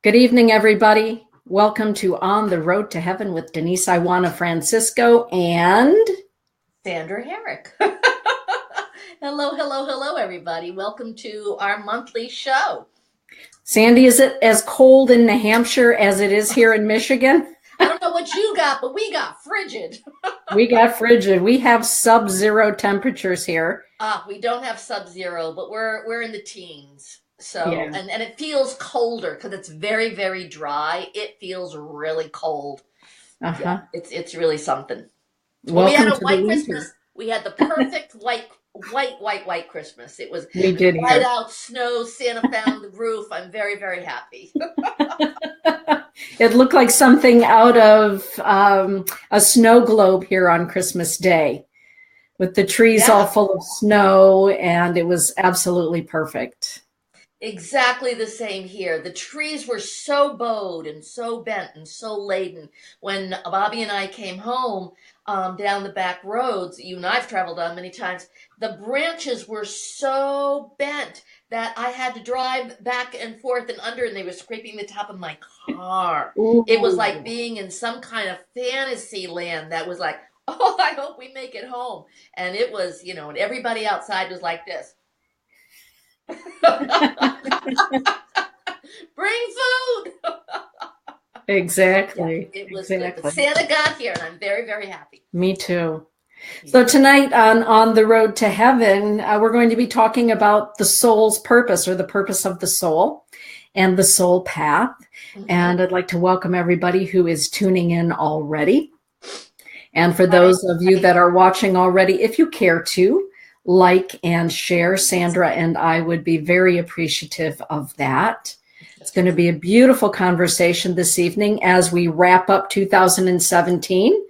Good evening, everybody. Welcome to On the Road to Heaven with Denise Iwaniw Francisco and Sandra Harrick. Hello, hello, hello, everybody. Welcome to our monthly show. Sandy. Is it as cold in New Hampshire as it is here in Michigan? I don't know what you got, but we got frigid. We got frigid. We have sub-zero temperatures here. We don't have sub-zero, but we're in the teens. So, Yeah. and it feels colder because it's very, very dry. It feels really cold. Uh-huh. Yeah, it's really something. Well, we had Welcome a to the white winter. Christmas. We had the perfect white Christmas. It was We did white here. out, snow, Santa found the roof. I'm very, very happy. It looked like something out of a snow globe here on Christmas Day, with the trees all Yeah. full of snow, and it was absolutely perfect. Exactly the same here. The trees were so bowed and so bent and so laden. When Bobby and I came home down the back roads, you and I've traveled on many times, the branches were so bent that I had to drive back and forth and under, and they were scraping the top of my car. It was like Ooh. being in some kind of fantasy land that was like, oh, I hope we make it home. And it was, and everybody outside was like this. Bring food. Yeah, Exactly. it was good. But Exactly. Santa got here, and I'm very, very happy. Me too. Yeah. So tonight on the road to heaven, we're going to be talking about the soul's purpose, or the purpose of the soul, and the soul path. Hmm. And I'd like to welcome everybody who is tuning in already. And for Hi. those of you that are watching already, if you care to like and share, Sandra and I would be very appreciative of that. It's going to be a beautiful conversation this evening as we wrap up 2017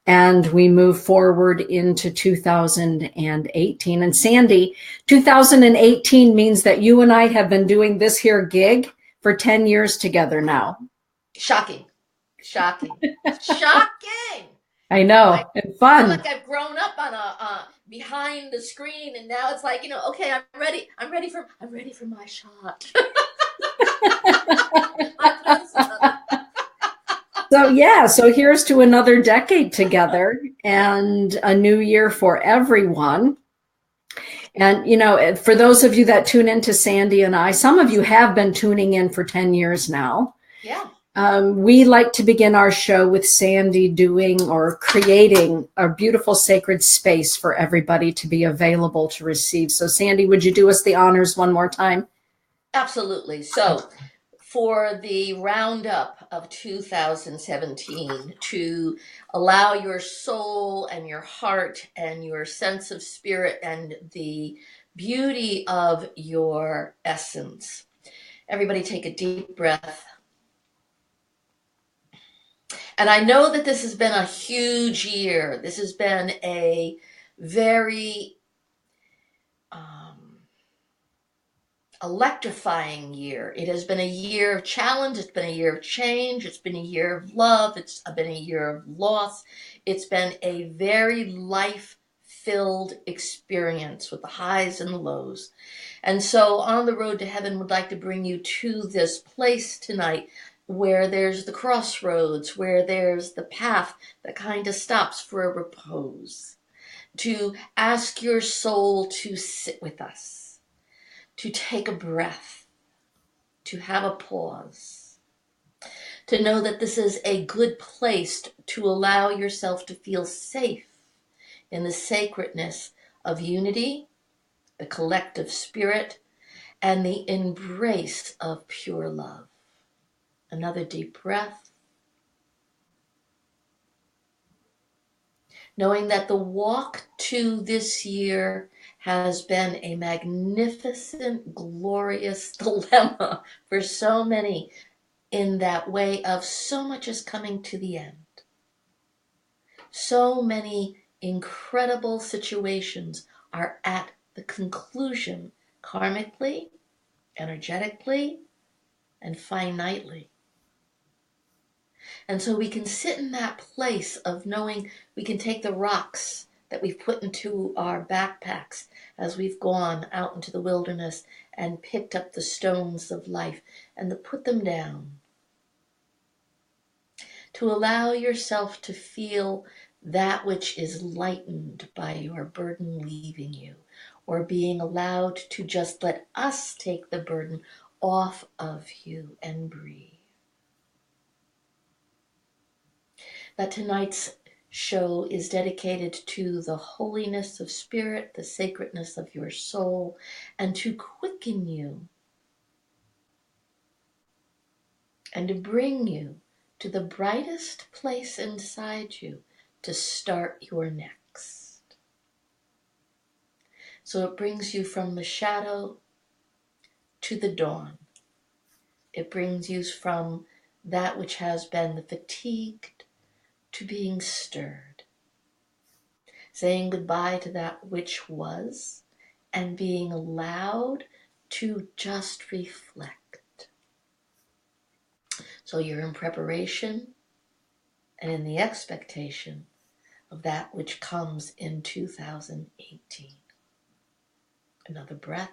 and we move forward into 2018. And Sandy, 2018 means that you and I have been doing this here gig for 10 years together now. Shocking. Shocking. Shocking. I I know, and feel fun. like I've grown up on a behind the screen, and now it's like, okay, I'm ready. I'm ready for my shot. My placement. So here's to another decade together and a new year for everyone. And, for those of you that tune into Sandy and I, some of you have been tuning in for 10 years now. Yeah. We like to begin our show with Sandy doing or creating a beautiful sacred space for everybody to be available to receive. So, Sandy, would you do us the honors one more time? Absolutely. So, for the roundup of 2017, to allow your soul and your heart and your sense of spirit and the beauty of your essence. Everybody take a deep breath. And I know that this has been a huge year. This has been a very electrifying year. It has been a year of challenge. It's been a year of change. It's been a year of love. It's been a year of loss. It's been a very life filled experience with the highs and the lows. And so, On the Road to Heaven would like to bring you to this place tonight where there's the crossroads, where there's the path that kind of stops for a repose, to ask your soul to sit with us, to take a breath, to have a pause, to know that this is a good place to allow yourself to feel safe in the sacredness of unity, the collective spirit, and the embrace of pure love. Another deep breath. Knowing that the walk to this year has been a magnificent, glorious dilemma for so many, in that way of so much is coming to the end. So many incredible situations are at the conclusion, karmically, energetically, and finitely. And so we can sit in that place of knowing we can take the rocks that we've put into our backpacks as we've gone out into the wilderness and picked up the stones of life and to put them down to allow yourself to feel that which is lightened by your burden leaving you, or being allowed to just let us take the burden off of you and breathe. That tonight's show is dedicated to the holiness of spirit, the sacredness of your soul, and to quicken you and to bring you to the brightest place inside you to start your next. So it brings you from the shadow to the dawn. It brings you from that which has been fatigued to being stirred. Saying goodbye to that which was and being allowed to just reflect. So you're in preparation and in the expectation of that which comes in 2018. Another breath.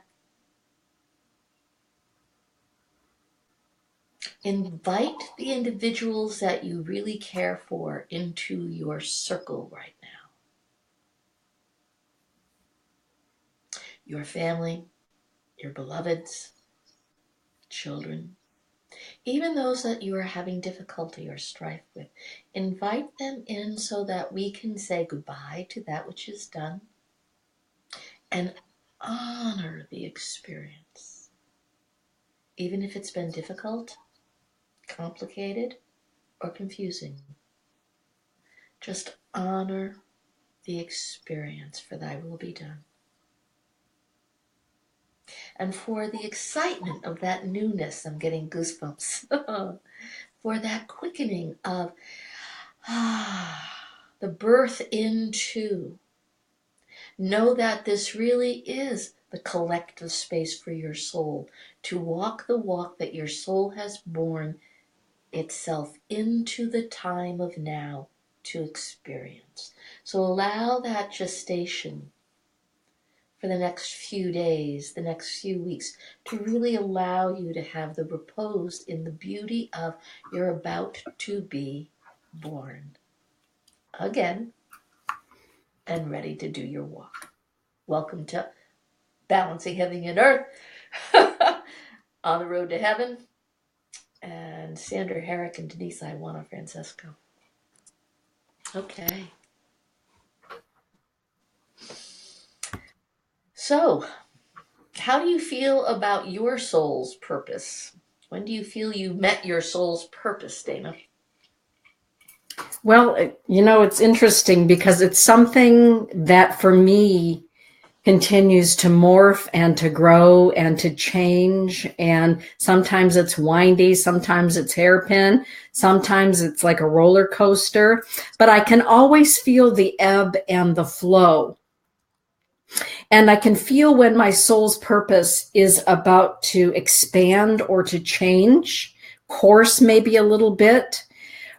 Invite the individuals that you really care for into your circle right now. Your family, your beloveds, children, even those that you are having difficulty or strife with. Invite them in so that we can say goodbye to that which is done and honor the experience. Even if it's been difficult, complicated, or confusing. Just honor the experience, for thy will be done. And for the excitement of that newness, I'm getting goosebumps, for that quickening of the birth into. Know that this really is the collective space for your soul, to walk the walk that your soul has born itself into the time of now to experience. So allow that gestation for the next few days, the next few weeks, to really allow you to have the repose in the beauty of you're about to be born again and ready to do your walk. Welcome to Balancing Heaven and Earth on the road to heaven. And Sandra Harrick and Denise Iwaniw, Francesco. Okay. So, how do you feel about your soul's purpose? When do you feel you met your soul's purpose, Dana? Well, it's interesting because it's something that for me continues to morph and to grow and to change. And sometimes it's windy, sometimes it's hairpin, sometimes it's like a roller coaster, but I can always feel the ebb and the flow. And I can feel when my soul's purpose is about to expand or to change course maybe a little bit,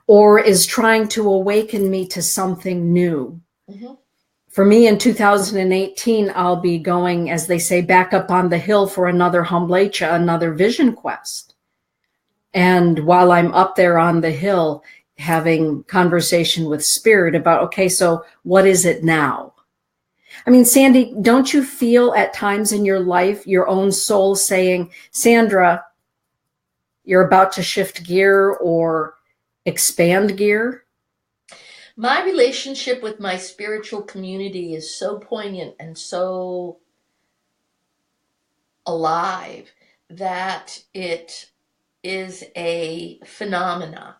or is trying to awaken me to something new. Mm-hmm. For me in 2018, I'll be going, as they say, back up on the hill for another Humblecha, another vision quest. And while I'm up there on the hill, having conversation with spirit about, okay, so what is it now? I mean, Sandy, don't you feel at times in your life, your own soul saying, Sandra, you're about to shift gear or expand gear? My relationship with my spiritual community is so poignant and so alive that it is a phenomena.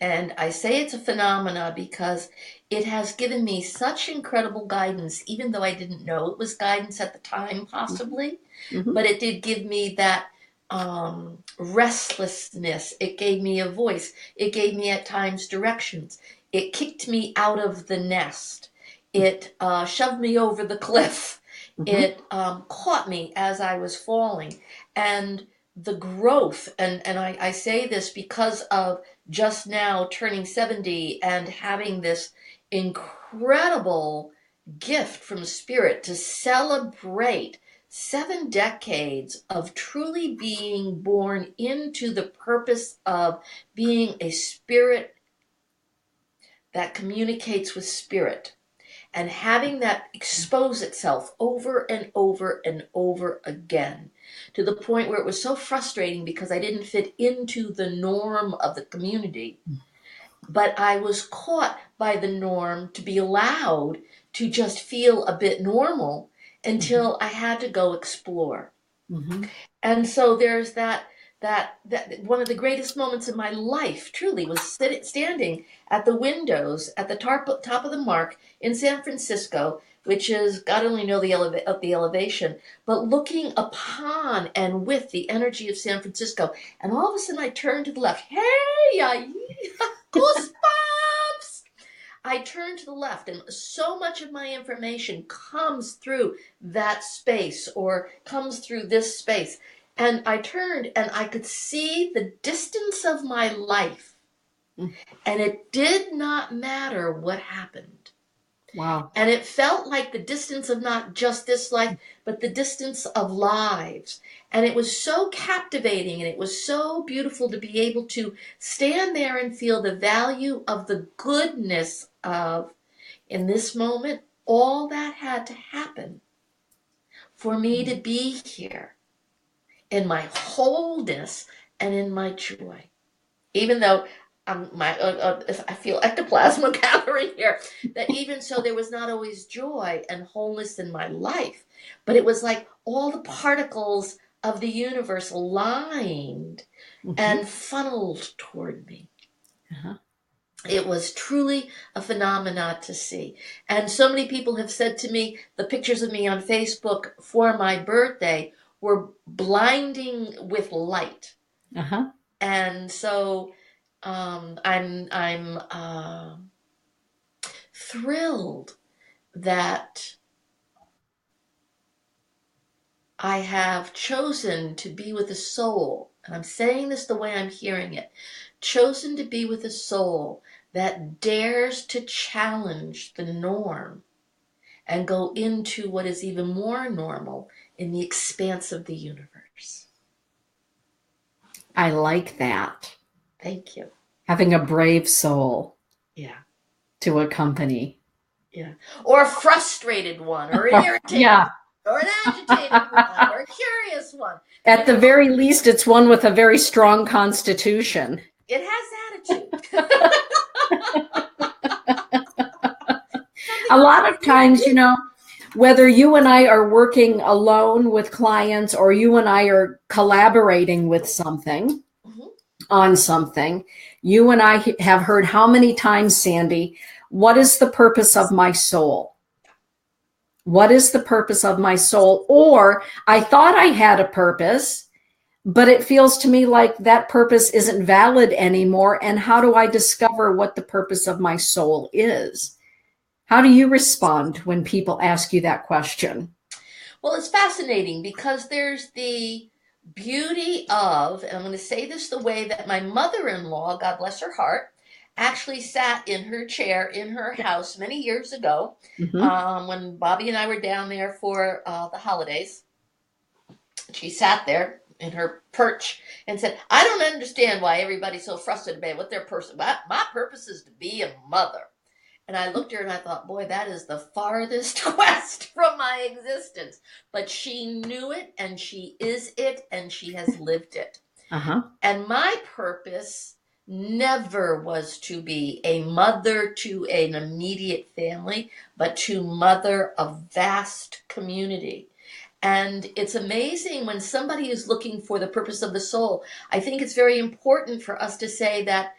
And I say it's a phenomena because it has given me such incredible guidance, even though I didn't know it was guidance at the time, possibly. Mm-hmm. But it did give me that restlessness. It gave me a voice. It gave me at times directions. It kicked me out of the nest. It shoved me over the cliff. Mm-hmm. It caught me as I was falling. And the growth, and I say this because of just now turning 70 and having this incredible gift from Spirit to celebrate 7 decades of truly being born into the purpose of being a spirit that communicates with spirit, and having that expose itself over and over and over again, to the point where it was so frustrating because I didn't fit into the norm of the community, but I was caught by the norm to be allowed to just feel a bit normal until I had to go explore. Mm-hmm. And so there's that one of the greatest moments in my life truly was standing at the windows at the top of the Mark in San Francisco, which is, God only know the elevation, but looking upon and with the energy of San Francisco. And all of a sudden I turned to the left. Hey, goosebumps! I turned to the left, and so much of my information comes through that space or comes through this space. And I turned and I could see the distance of my life. And it did not matter what happened. Wow. And it felt like the distance of not just this life, but the distance of lives. And it was so captivating, and it was so beautiful to be able to stand there and feel the value of the goodness of, in this moment, all that had to happen for me to be here in my wholeness and in my joy. Even though I feel ectoplasm gathering here, that even so there was not always joy and wholeness in my life, but it was like all the particles of the universe aligned and funneled toward me. Uh-huh. It was truly a phenomena to see. And so many people have said to me, the pictures of me on Facebook for my birthday were blinding with light. Uh-huh. And so I'm thrilled that I have chosen to be with a soul, and I'm saying this the way I'm hearing it, chosen to be with a soul that dares to challenge the norm and go into what is even more normal in the expanse of the universe. I like that. Thank you. Having a brave soul. Yeah. To accompany. Yeah. Or a frustrated one, or an irritated Yeah. one, or an agitated one, or a curious one. At the very least, it's one with a very strong constitution. It has attitude. A lot of times, whether you and I are working alone with clients or you and I are collaborating with something, on something, you and I have heard how many times, Sandy, what is the purpose of my soul? What is the purpose of my soul? Or I thought I had a purpose, but it feels to me like that purpose isn't valid anymore. And how do I discover what the purpose of my soul is? How do you respond when people ask you that question? Well, it's fascinating because there's the beauty of, and I'm going to say this the way that my mother-in-law, God bless her heart, actually sat in her chair in her house many years ago, when Bobby and I were down there for the holidays. She sat there in her perch and said, I don't understand why everybody's so frustrated about what their person. My purpose is to be a mother. And I looked at her and I thought, boy, that is the farthest quest from my existence. But she knew it, and she is it, and she has lived it. And my purpose never was to be a mother to an immediate family, but to mother a vast community. And it's amazing when somebody is looking for the purpose of the soul. I think it's very important for us to say that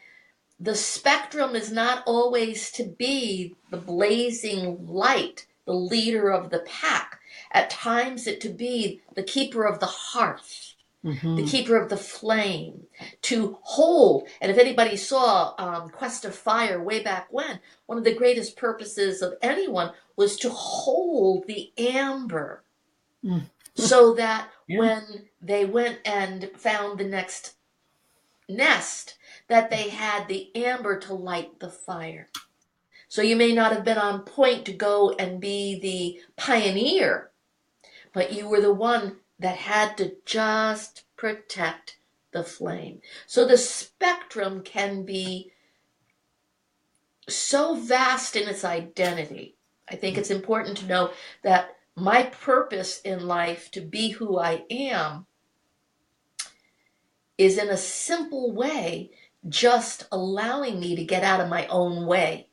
the spectrum is not always to be the blazing light, the leader of the pack. At times it to be the keeper of the hearth, the keeper of the flame, to hold. And if anybody saw Quest of Fire way back when, one of the greatest purposes of anyone was to hold the amber so that when they went and found the next nest, that they had the amber to light the fire. So you may not have been on point to go and be the pioneer, but you were the one that had to just protect the flame. So the spectrum can be so vast in its identity. I think it's important to know that my purpose in life to be who I am is in a simple way just allowing me to get out of my own way.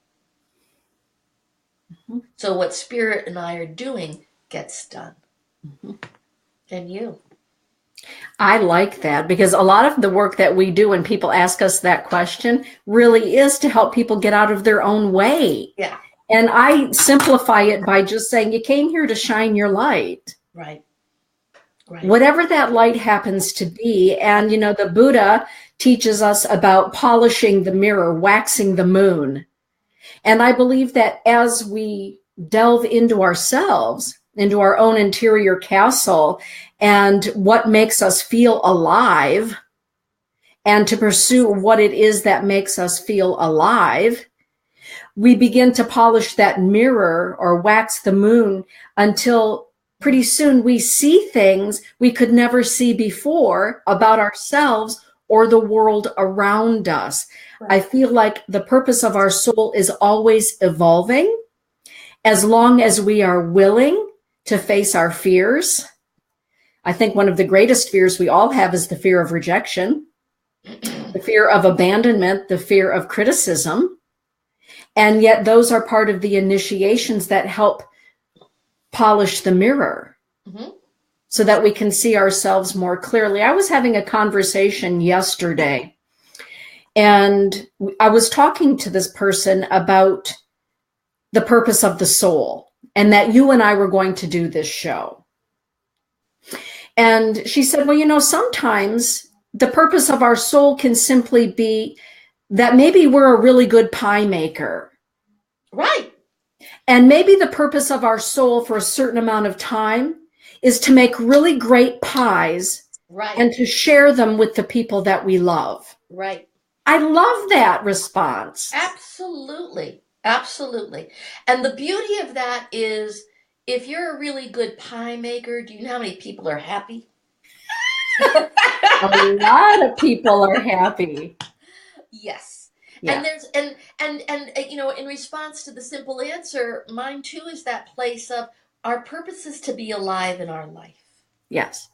Mhm. So what Spirit and I are doing gets done. Mhm. And you. I like that because a lot of the work that we do when people ask us that question really is to help people get out of their own way. Yeah. And I simplify it by just saying, you came here to shine your light. Right. Right. Whatever that light happens to be. And, the Buddha teaches us about polishing the mirror, waxing the moon. And I believe that as we delve into ourselves, into our own interior castle, and what makes us feel alive, and to pursue what it is that makes us feel alive, we begin to polish that mirror or wax the moon until pretty soon we see things we could never see before about ourselves or the world around us. Right. I feel like the purpose of our soul is always evolving as long as we are willing to face our fears. I think one of the greatest fears we all have is the fear of rejection, the fear of abandonment, the fear of criticism. And yet those are part of the initiations that help polish the mirror Mm-hmm. so that we can see ourselves more clearly. I was having a conversation yesterday, and I was talking to this person about the purpose of the soul and that you and I were going to do this show. And she said, well, sometimes the purpose of our soul can simply be that maybe we're a really good pie maker. Right. And maybe the purpose of our soul for a certain amount of time is to make really great pies, right, and to share them with the people that we love. Right. I love that response. Absolutely. Absolutely. And the beauty of that is if you're a really good pie maker, do you know how many people are happy? A lot of people are happy. Yes. Yeah. And there's in response to the simple answer, mine too is that place of our purpose is to be alive in our life. Yes.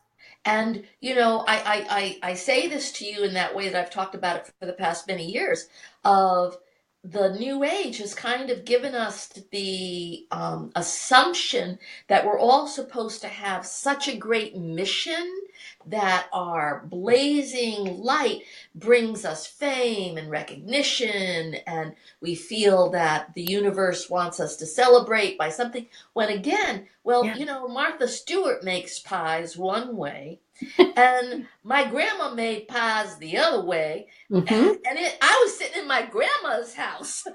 And I say this to you in that way that I've talked about it for the past many years of the new age has kind of given us the assumption that we're all supposed to have such a great mission that our blazing light brings us fame and recognition, and we feel that the universe wants us to celebrate by something, when again, Martha Stewart makes pies one way and my grandma made pies the other way. Mm-hmm. And I was sitting in my grandma's house.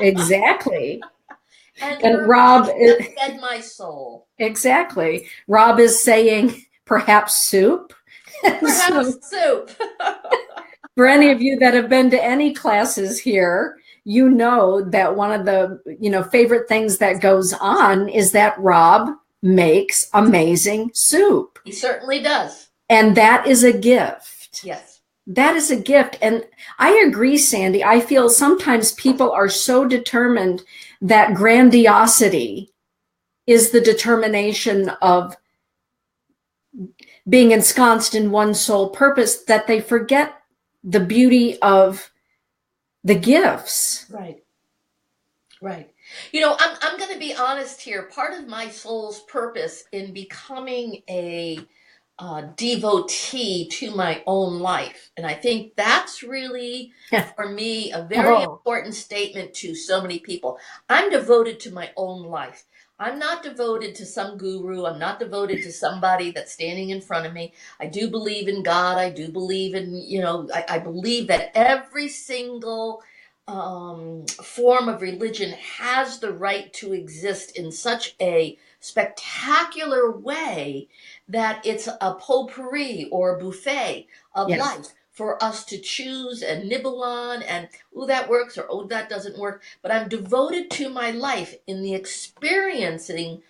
Exactly. And Rob fed my soul. Exactly. Rob is saying perhaps soup. Perhaps soup. For any of you that have been to any classes here, you know that one of the favorite things that goes on is that Rob makes amazing soup. He certainly does. And that is a gift. Yes. That is a gift. And I agree, Sandy. I feel sometimes people are so determined that grandiosity is the determination of being ensconced in one sole purpose that they forget the beauty of the gifts. Right. Right. I'm going to be honest here. Part of my soul's purpose in becoming a devotee to my own life, and I think that's really, for me, a very important statement to so many people. I'm devoted to my own life. I'm not devoted to some guru. I'm not devoted to somebody that's standing in front of me. I do believe in God. I do believe in, I believe that every single form of religion has the right to exist in such a spectacular way that it's a potpourri or a buffet of life for us to choose and nibble on, and that works, or that doesn't work. But I'm devoted to my life in the experiencing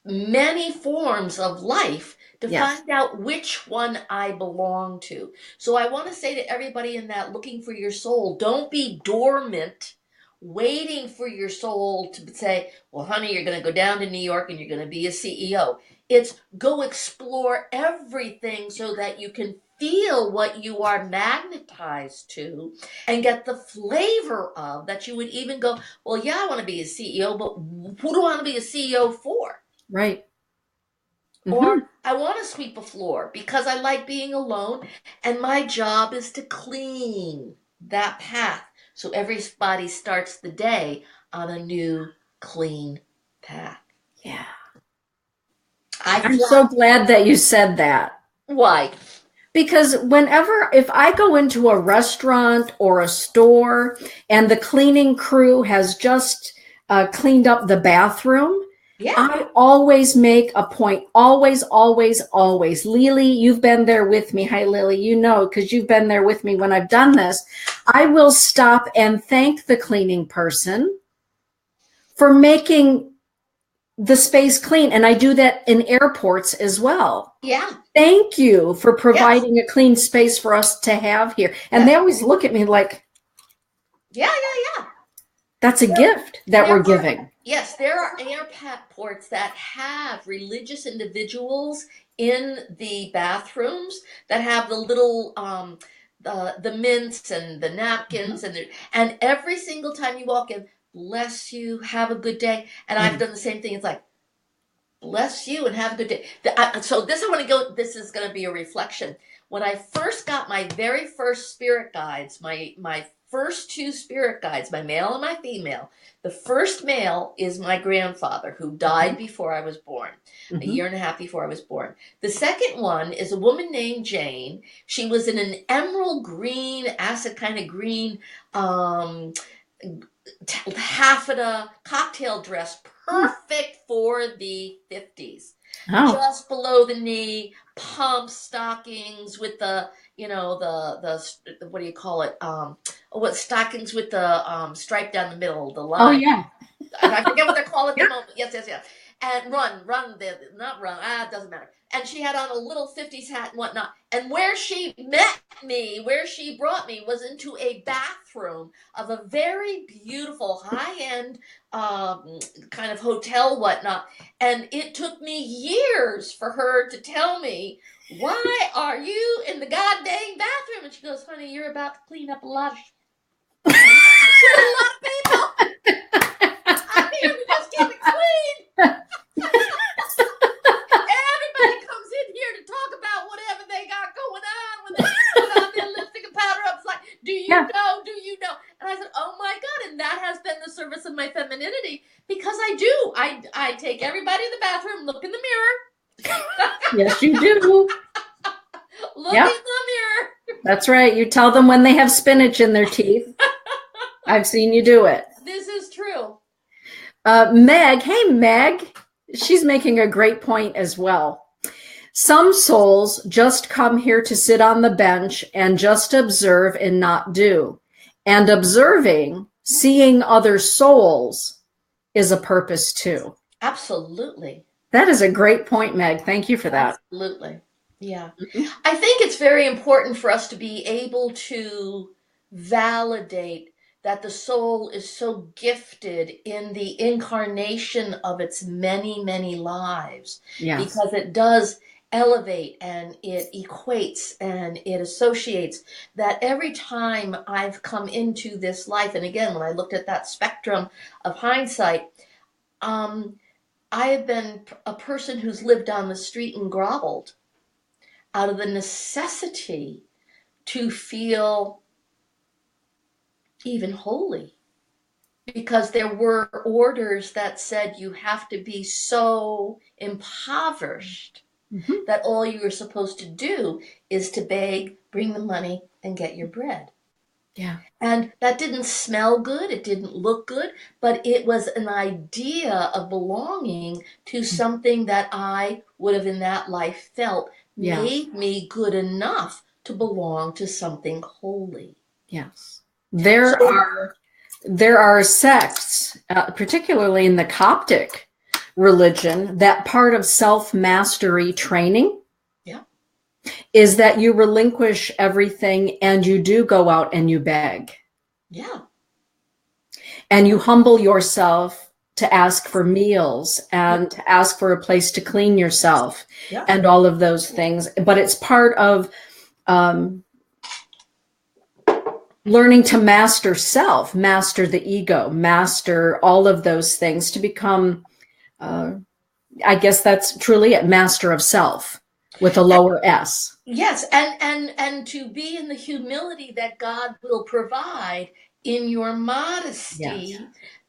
many forms of life to find out which one I belong to. So I want to say to everybody in that looking for your soul, don't be dormant waiting for your soul to say, well, honey, you're going to go down to New York and you're going to be a CEO. It's go explore everything so that you can feel what you are magnetized to and get the flavor of that. You would even go, well, yeah, I want to be a CEO, but who do I want to be a CEO for? Right. Or I want to sweep a floor because I like being alone and my job is to clean that path. So everybody starts the day on a new clean path. Yeah. I'm I'm so glad that you said that. Why? Because if I go into a restaurant or a store and the cleaning crew has just cleaned up the bathroom, Yeah. I always make a point, always, always, always. Lily, you've been there with me. Hi, Lily, you know, because you've been there with me when I've done this. I will stop and thank the cleaning person for making the space clean. And I do that in airports as well. Yeah. Thank you for providing a clean space for us to have here. And they always look at me like, yeah. That's a gift that we're giving. Yes, there are airports that have religious individuals in the bathrooms that have the little the mints and the napkins and every single time you walk in, bless you, have a good day. And I've done the same thing. It's like, bless you and have a good day. So this I want to go. This is going to be a reflection. When I first got my very first spirit guides, my first two spirit guides, my male and my female. The first male is my grandfather who died before I was born, a year and a half before I was born. The second one is a woman named Jane. She was in an emerald green, acid kind of green, taffeta cocktail dress, perfect for the 50s. Oh. Just below the knee, pump stockings with the, the what do you call it? What stockings with the stripe down the middle, the line. Oh yeah. I forget what they're called at the moment. Yes. And it doesn't matter. And she had on a little 50s hat and whatnot. And where she met me, where she brought me, was into a bathroom of a very beautiful high-end kind of hotel whatnot. And it took me years for her to tell me, why are you in the goddamn bathroom? And she goes, honey, you're about to clean up a lot of shit. A lot of people. I'm here to just keep it clean. Everybody comes in here to talk about whatever they got going on when they put on their lipstick and powder up. It's like, do you know? Do you know? And I said, oh my God. And that has been the service of my femininity because I do. I take everybody in the bathroom, look in the mirror. Yes, you do. Look in the mirror. That's right. You tell them when they have spinach in their teeth. I've seen you do it. This is true. Meg, hey, Meg. She's making a great point as well. Some souls just come here to sit on the bench and just observe and not do. And observing, seeing other souls is a purpose too. Absolutely. That is a great point, Meg. Thank you for that. Absolutely. Yeah. I think it's very important for us to be able to validate that the soul is so gifted in the incarnation of its many, many lives. Yes. Because it does elevate and it equates and it associates that every time I've come into this life, and again, when I looked at that spectrum of hindsight, I have been a person who's lived on the street and groveled out of the necessity to feel even holy, because there were orders that said you have to be so impoverished that all you were supposed to do is to beg, bring the money, and get your bread. Yeah. And that didn't smell good, it didn't look good, but it was an idea of belonging to something that I would have in that life felt made me good enough to belong to something holy. Yes. There are sects, particularly in the Coptic religion, that part of self-mastery training is that you relinquish everything and you do go out and you beg. Yeah. and you humble yourself to ask for meals and to ask for a place to clean yourself and all of those things. But it's part of learning to master self, master the ego, master all of those things to become, I guess that's truly it, master of self with a lower S. Yes, and to be in the humility that God will provide in your modesty,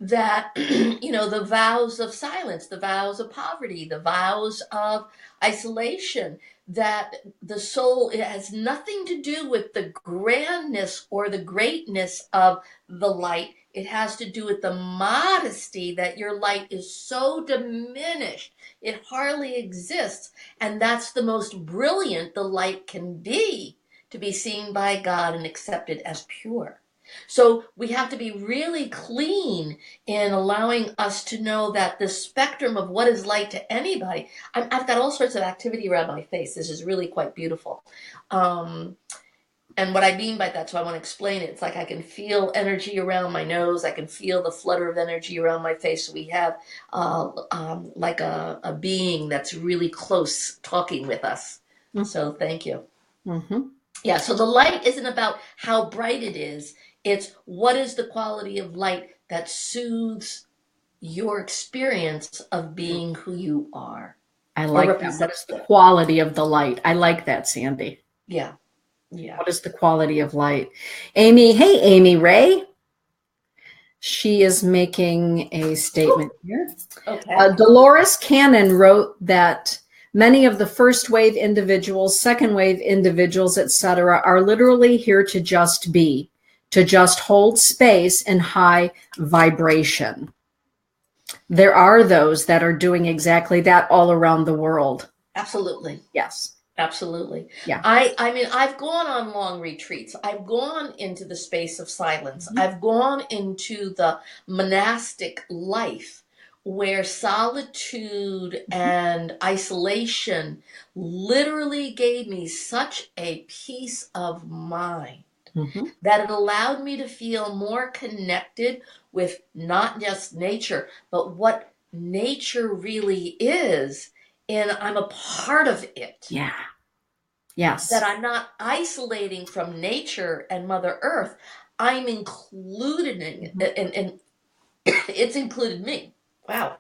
that the vows of silence, the vows of poverty, the vows of isolation, that the soul, it has nothing to do with the grandness or the greatness of the light. It has to do with the modesty that your light is so diminished, it hardly exists. And that's the most brilliant the light can be, to be seen by God and accepted as pure. So we have to be really clean in allowing us to know that the spectrum of what is light to anybody. I've got all sorts of activity around my face. This is really quite beautiful. And what I mean by that, so I want to explain it. It's like I can feel energy around my nose. I can feel the flutter of energy around my face. So we have like a being that's really close talking with us. Mm-hmm. So thank you. Mm-hmm. Yeah, so the light isn't about how bright it is. It's what is the quality of light that soothes your experience of being who you are. I like that. What is the quality of the light? I like that, Sandy. Yeah. Yeah. What is the quality of light? Amy, hey, Amy Ray. She is making a statement here. Okay. Dolores Cannon wrote that many of the first wave individuals, second wave individuals, etc., are literally here to just be, to just hold space in high vibration. There are those that are doing exactly that all around the world. Absolutely. Yes. Absolutely. Yeah. I mean, I've gone on long retreats. I've gone into the space of silence. Mm-hmm. I've gone into the monastic life where solitude and isolation literally gave me such a peace of mind. Mm-hmm. That it allowed me to feel more connected with not just nature, but what nature really is. And I'm a part of it. Yeah. Yes. That I'm not isolating from nature and Mother Earth. I'm included in it. Mm-hmm. And it's included me. Wow.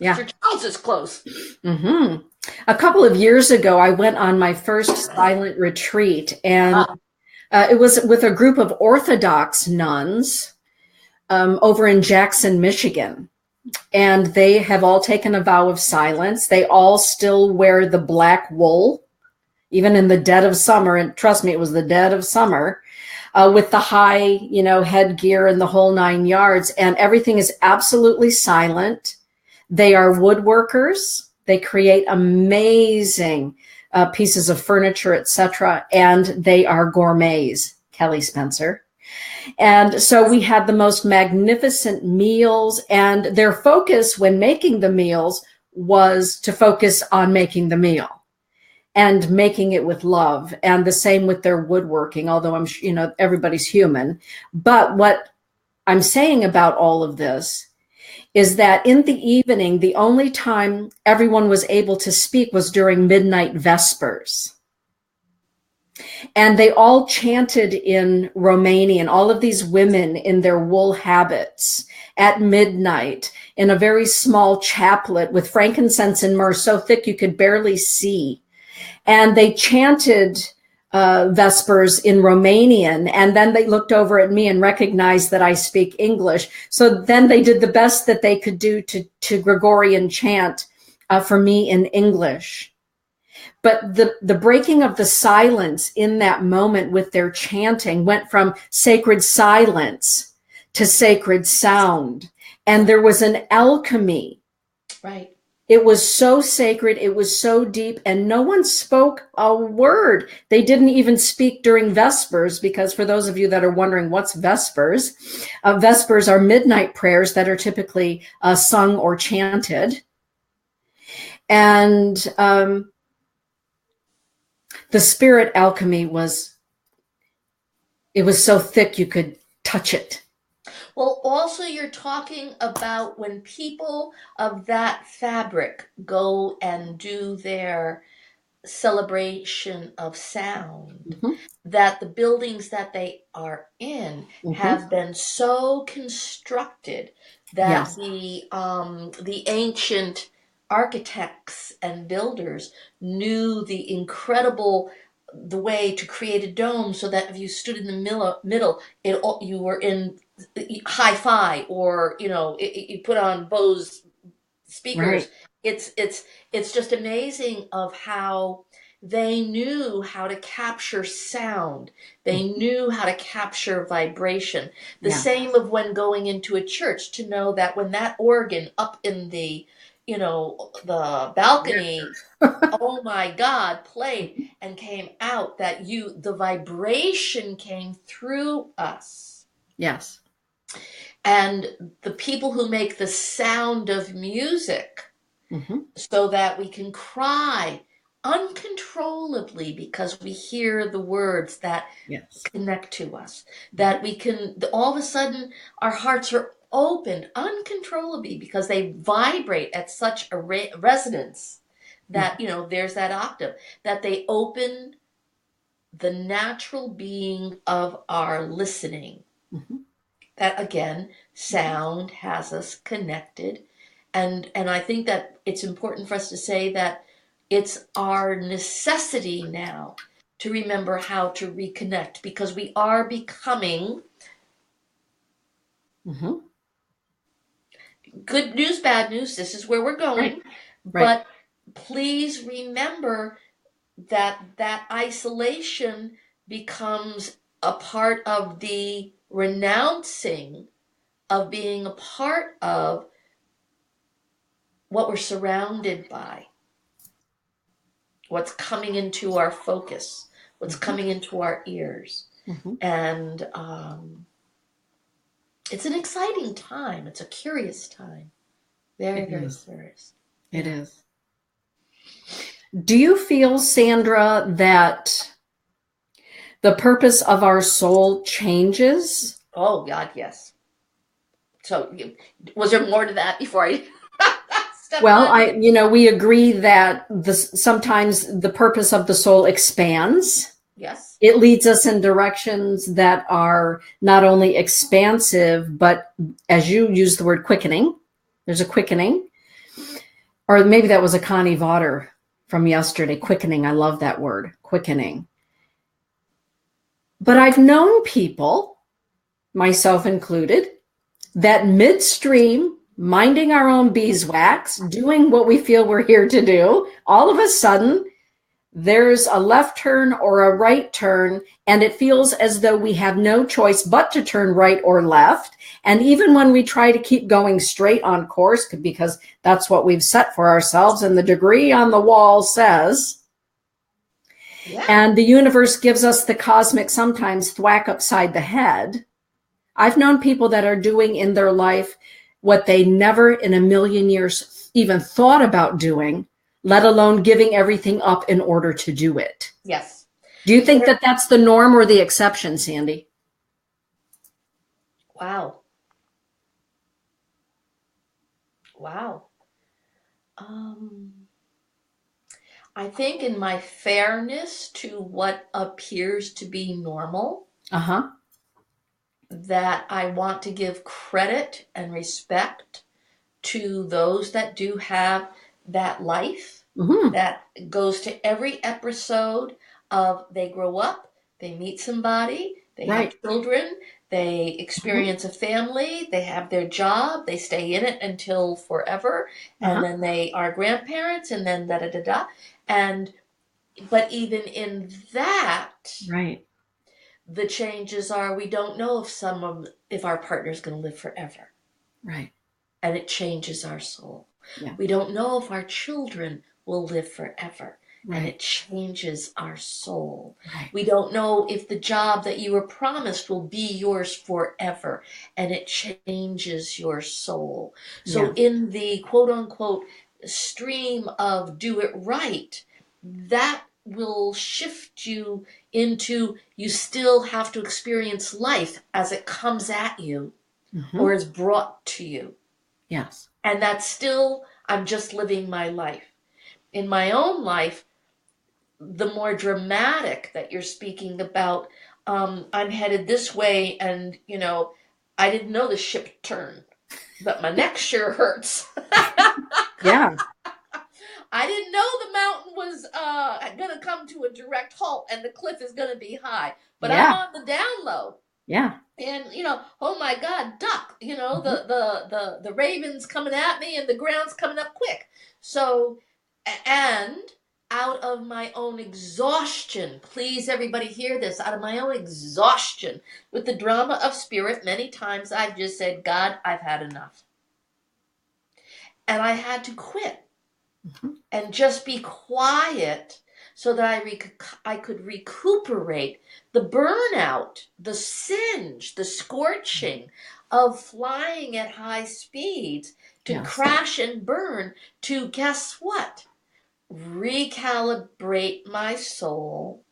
Yeah. Mr. Charles is close. Mm-hmm. A couple of years ago, I went on my first silent retreat, and it was with a group of Orthodox nuns over in Jackson, Michigan. And they have all taken a vow of silence. They all still wear the black wool, even in the dead of summer. And trust me, it was the dead of summer, with the high, headgear and the whole 9 yards. And everything is absolutely silent. They are woodworkers. They create amazing pieces of furniture, etc. And they are gourmets, Kelly Spencer. And so we had the most magnificent meals, and their focus when making the meals was to focus on making the meal and making it with love. And the same with their woodworking, although I'm, everybody's human. But what I'm saying about all of this is that in the evening, the only time everyone was able to speak was during midnight vespers. And they all chanted in Romanian, all of these women in their wool habits at midnight in a very small chaplet with frankincense and myrrh so thick you could barely see. And they chanted Vespers in Romanian, and then they looked over at me and recognized that I speak English. So then they did the best that they could do to Gregorian chant for me in English. But the breaking of the silence in that moment with their chanting went from sacred silence to sacred sound. And there was an alchemy. Right. It was so sacred. It was so deep. And no one spoke a word. They didn't even speak during Vespers, because for those of you that are wondering what's Vespers, Vespers are midnight prayers that are typically sung or chanted. And the spirit alchemy it was so thick you could touch it. Well, also you're talking about when people of that fabric go and do their celebration of sound, Mm-hmm. that the buildings that they are in Mm-hmm. have been so constructed that Yes. the ancient architects and builders knew the way to create a dome so that if you stood in the middle, you were in hi-fi, or you put on Bose speakers. Right. It's just amazing of how they knew how to capture sound. They Mhm. knew how to capture vibration. The Yeah. same of when going into a church, to know that when that organ up in the balcony, Yes. oh my God, played and came out, that the vibration came through us. Yes. And the people who make the sound of music, Mm-hmm. so that we can cry uncontrollably because we hear the words that Yes. connect to us, Mhm. that we can, all of a sudden, our hearts are opened uncontrollably because they vibrate at such a resonance that, there's that octave, that they open the natural being of our listening. Mhm. That again, Mhm. sound has us connected. And I think that it's important for us to say that it's our necessity now to remember how to reconnect, because we are becoming, Mhm. good news, bad news, this is where we're Right. going. Right. But please remember that isolation becomes a part of the renouncing of being a part of what we're surrounded by, what's coming into our focus, what's Mhm. coming into our ears. Mhm. And it's an exciting time. It's a curious time. Very, It very is. curious. It Yeah. is. Do you feel, Sandra, that the purpose of our soul changes? Oh, God, yes. So, was there more to that before I step Well, on you? we agree that sometimes the purpose of the soul expands. Yes. It leads us in directions that are not only expansive, but as you use the word quickening, there's a quickening. Or maybe that was a Connie Vaughter from yesterday, quickening. I love that word, quickening. But I've known people, myself included, that midstream, minding our own beeswax, doing what we feel we're here to do, all of a sudden, there's a left turn or a right turn, and it feels as though we have no choice but to turn right or left. And even when we try to keep going straight on course, because that's what we've set for ourselves, and the degree on the wall says, Yeah. and the universe gives us the cosmic sometimes thwack upside the head. I've known people that are doing in their life what they never in a million years even thought about doing, let alone giving everything up in order to do it. Yes. Do you think There. that that's the norm or the exception, Sandy? Wow. Wow. Um, I think, in my fairness to what appears to be normal, Uh-huh. that I want to give credit and respect to those that do have that life, Mm-hmm. that goes to every episode of, they grow up, they meet somebody, they have Right. children, they Mm-hmm. experience a family, they have their job, they stay in it until forever, and Uh-huh. then they are grandparents, and then da da da da. And but even in that, Right. the changes are, we don't know if our partner is going to live forever, Right. and it changes our soul. Yeah. We don't know if our children will live forever, and Right. it changes our soul. Right. We don't know if the job that you were promised will be yours forever, and it changes your soul. So, Yeah. in the quote unquote stream of do it right, that will shift you into, you still have to experience life as it comes at you, Mm-hmm. or is brought to you. Yes. And that's still, I'm just living my life. In my own life, the more dramatic that you're speaking about, I'm headed this way, and I didn't know the ship turned, but my neck sure hurts. Yeah. I didn't know the mountain was going to come to a direct halt and the cliff is going to be high, but I'm Yeah. on the down low. Yeah. And oh my God, duck! Mm-hmm. The raven's coming at me, and the ground's coming up quick. So, and out of my own exhaustion, please everybody hear this, out of my own exhaustion with the drama of spirit, many times I've just said, God, I've had enough. And I had to quit and just be quiet so that I could recuperate the burnout, the singe, the scorching of flying at high speeds to Yes. crash and burn, to guess what? Recalibrate my soul,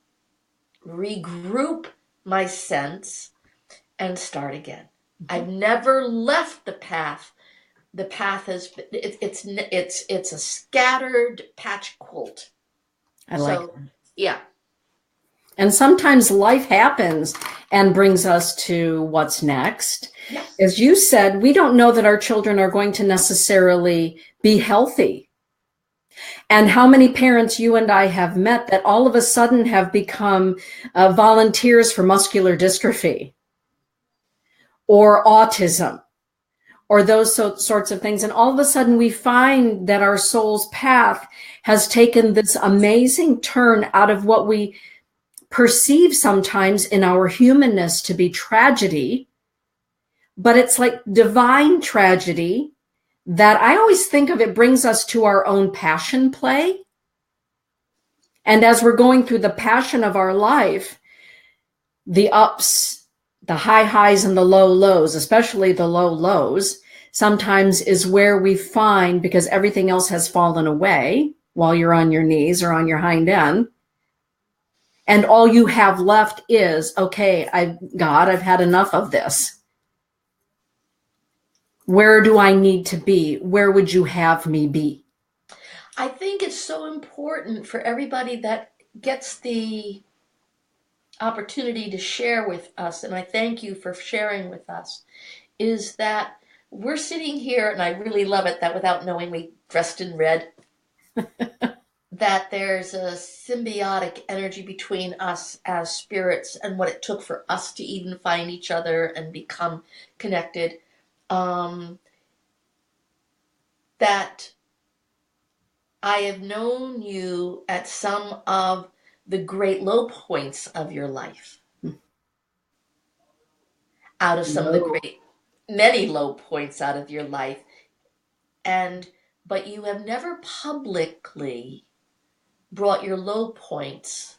regroup my sense, and start again. I've never left the path. The path has been, it's a scattered patch quilt. I like So that. yeah. And sometimes life happens and brings us to what's next. Yes. As you said, we don't know that our children are going to necessarily be healthy. And how many parents you and I have met that all of a sudden have become volunteers for muscular dystrophy or autism or those sorts of things. And all of a sudden we find that our soul's path has taken this amazing turn out of what we perceive sometimes in our humanness to be tragedy, but it's like divine tragedy that I always think of. It brings us to our own passion play. And as we're going through the passion of our life, the ups, the high highs and the low lows, especially the low lows, sometimes is where we find, because everything else has fallen away while you're on your knees or on your hind end. And all you have left is, okay, I've had enough of this. Where do I need to be? Where would you have me be? I think it's so important for everybody that gets the opportunity to share with us, and I thank you for sharing with us, is that we're sitting here, and I really love it that without knowing we dressed in red, that there's a symbiotic energy between us as spirits and what it took for us to even find each other and become connected. That I have known you at some of the great low points of your life, out of some of the No. great, many low points out of your life. But you have never publicly brought your low points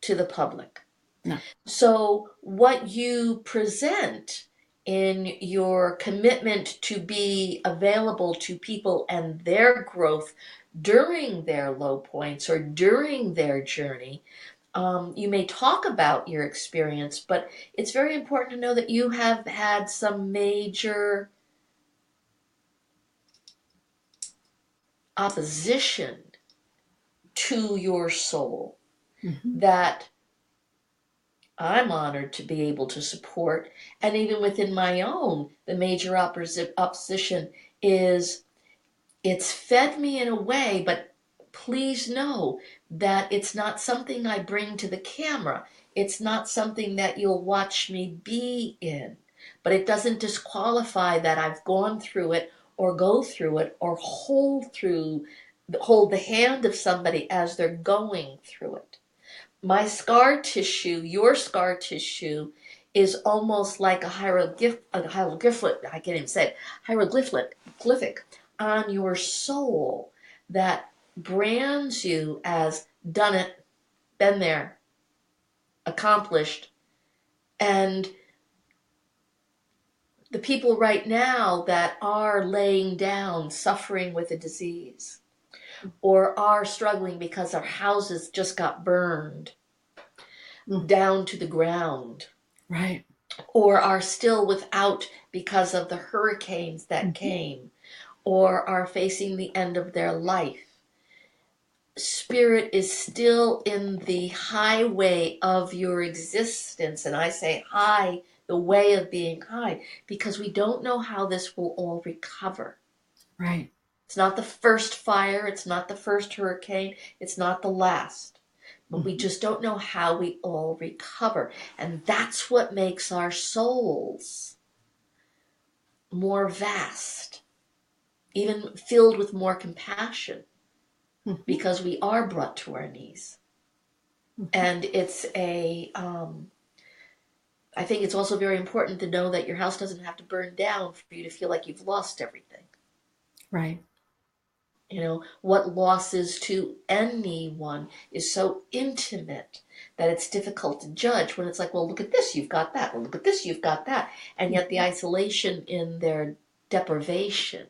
to the public. No. So what you present in your commitment to be available to people and their growth during their low points or during their journey, you may talk about your experience, but it's very important to know that you have had some major opposition to your soul Mm-hmm. that I'm honored to be able to support. And even within my own, the major opposition is, it's fed me in a way, but please know that it's not something I bring to the camera. It's not something that you'll watch me be in. But it doesn't disqualify that I've gone through it or go through it or hold the hand of somebody as they're going through it. My scar tissue, your scar tissue, is almost like a hieroglyphic, I can't even say it, hieroglyphic on your soul that brands you as done it, been there, accomplished. And the people right now that are laying down, suffering with a disease, or are struggling because their houses just got burned Mm. down to the ground. Right. or are still without because of the hurricanes that came, or are facing the end of their life. Spirit is still in the highway of your existence. And I say high, the way of being high, because we don't know how this will all recover. Right. It's not the first fire, it's not the first hurricane, it's not the last. But we just don't know how we all recover. And that's what makes our souls more vast, even filled with more compassion. Because we are brought to our knees. And it's I think it's also very important to know that your house doesn't have to burn down for you to feel like you've lost everything. Right. You know, what loss is to anyone is so intimate that it's difficult to judge when it's like, well, look at this, you've got that. Well, look at this, you've got that. And yet the isolation in their deprivation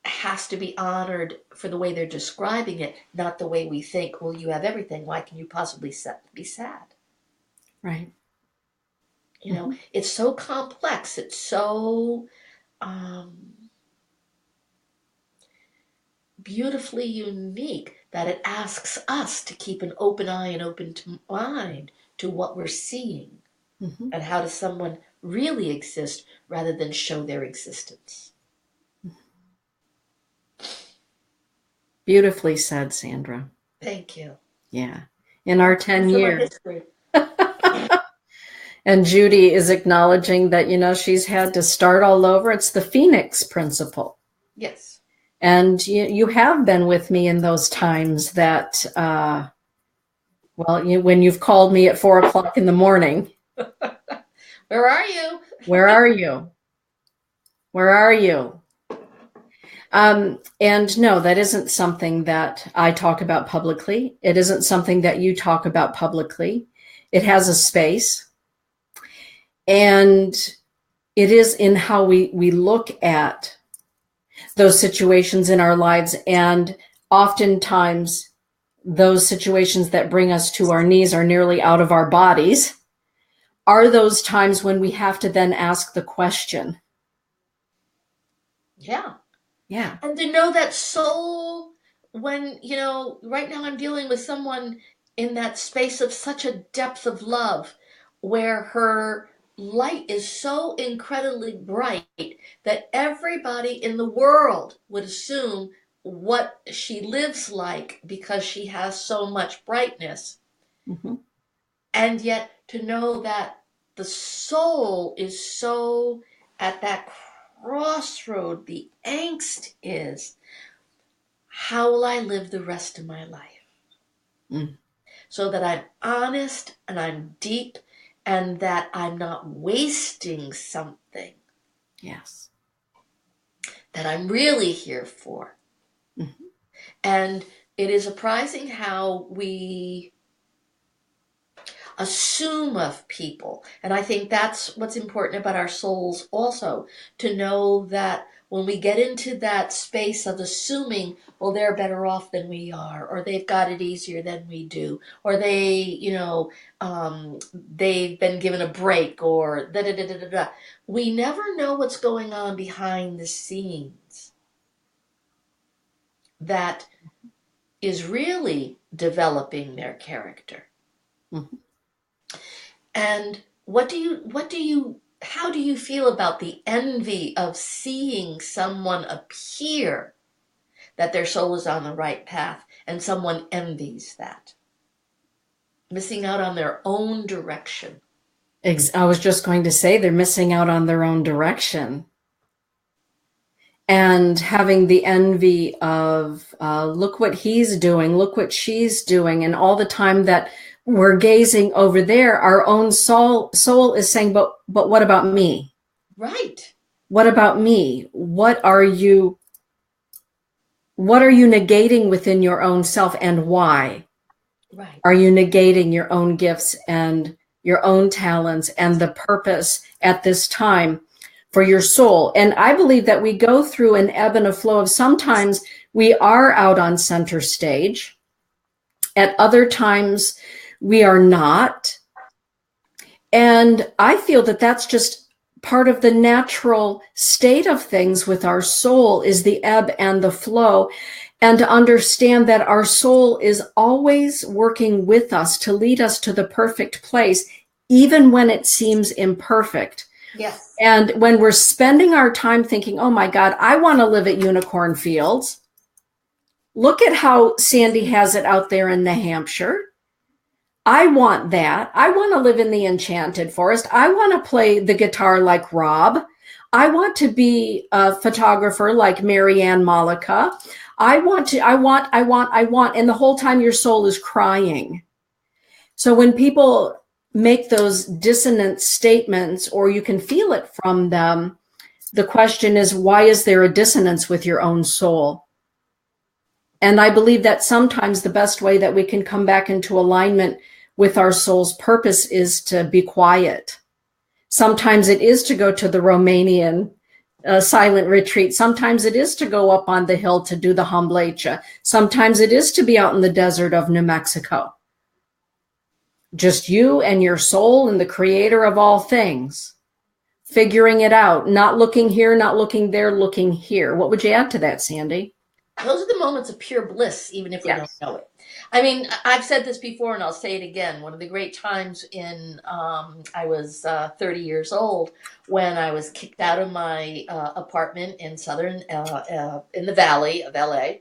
has to be honored for the way they're describing it, not the way we think, well, you have everything. Why can you possibly be sad? Right. You know, it's so complex. It's so beautifully unique that it asks us to keep an open eye and open mind to what we're seeing and how does someone really exist rather than show their existence. Beautifully said, Sandra. Thank you. Yeah. In our 10 years. History. And Judy is acknowledging that, you know, she's had to start all over. It's the Phoenix principle. Yes. And you have been with me in those times that, when you've called me at 4:00 in the morning. Where are you? Where are you? Where are you? And no, that isn't something that I talk about publicly. It isn't something that you talk about publicly. It has a space. And it is in how we look at those situations in our lives. And oftentimes those situations that bring us to our knees are nearly out of our bodies, are those times when we have to then ask the question. Yeah. Yeah. And to know that soul, when, you know, right now I'm dealing with someone in that space of such a depth of love where her light is so incredibly bright that everybody in the world would assume what she lives like because she has so much brightness. And yet to know that the soul is so at that crossroad, the angst is, how will I live the rest of my life? So that I'm honest and I'm deep and that I'm not wasting something. Yes. That I'm really here for. And it is surprising how we assume of people. And I think that's what's important about our souls also, to know that when we get into that space of assuming, well, they're better off than we are, or they've got it easier than we do, or they, you know, they've been given a break, or da da da da da da. We never know what's going on behind the scenes that is really developing their character. And how do you feel about the envy of seeing someone appear that their soul is on the right path and someone envies that? Missing out on their own direction. I was just going to say they're missing out on their own direction. And having the envy of, look what he's doing, look what she's doing. And all the time that we're gazing over there, our own soul is saying, but what about me? Right. What about me? What are you negating within your own self, and why? Right. Are you negating your own gifts and your own talents and the purpose at this time for your soul? And I believe that we go through an ebb and a flow of, sometimes we are out on center stage. At other times we are not. And I feel that that's just part of the natural state of things with our soul, is the ebb and the flow. And to understand that our soul is always working with us to lead us to the perfect place, even when it seems imperfect. Yes. And when we're spending our time thinking, oh my God, I want to live at Unicorn Fields. Look at how Sandy has it out there in New Hampshire. I want that. I want to live in the Enchanted Forest. I want to play the guitar like Rob. I want to be a photographer like Marianne Malika. I want. And the whole time your soul is crying. So when people make those dissonant statements, or you can feel it from them, the question is, why is there a dissonance with your own soul? And I believe that sometimes the best way that we can come back into alignment with our soul's purpose is to be quiet. Sometimes it is to go to the Romanian silent retreat. Sometimes it is to go up on the hill to do the Hamblecha. Sometimes it is to be out in the desert of New Mexico. Just you and your soul and the creator of all things, figuring it out, not looking here, not looking there, looking here. What would you add to that, Sandy? Those are the moments of pure bliss, even if we don't know it. I mean, I've said this before and I'll say it again. One of the great times I was 30 years old when I was kicked out of my apartment in in the valley of LA,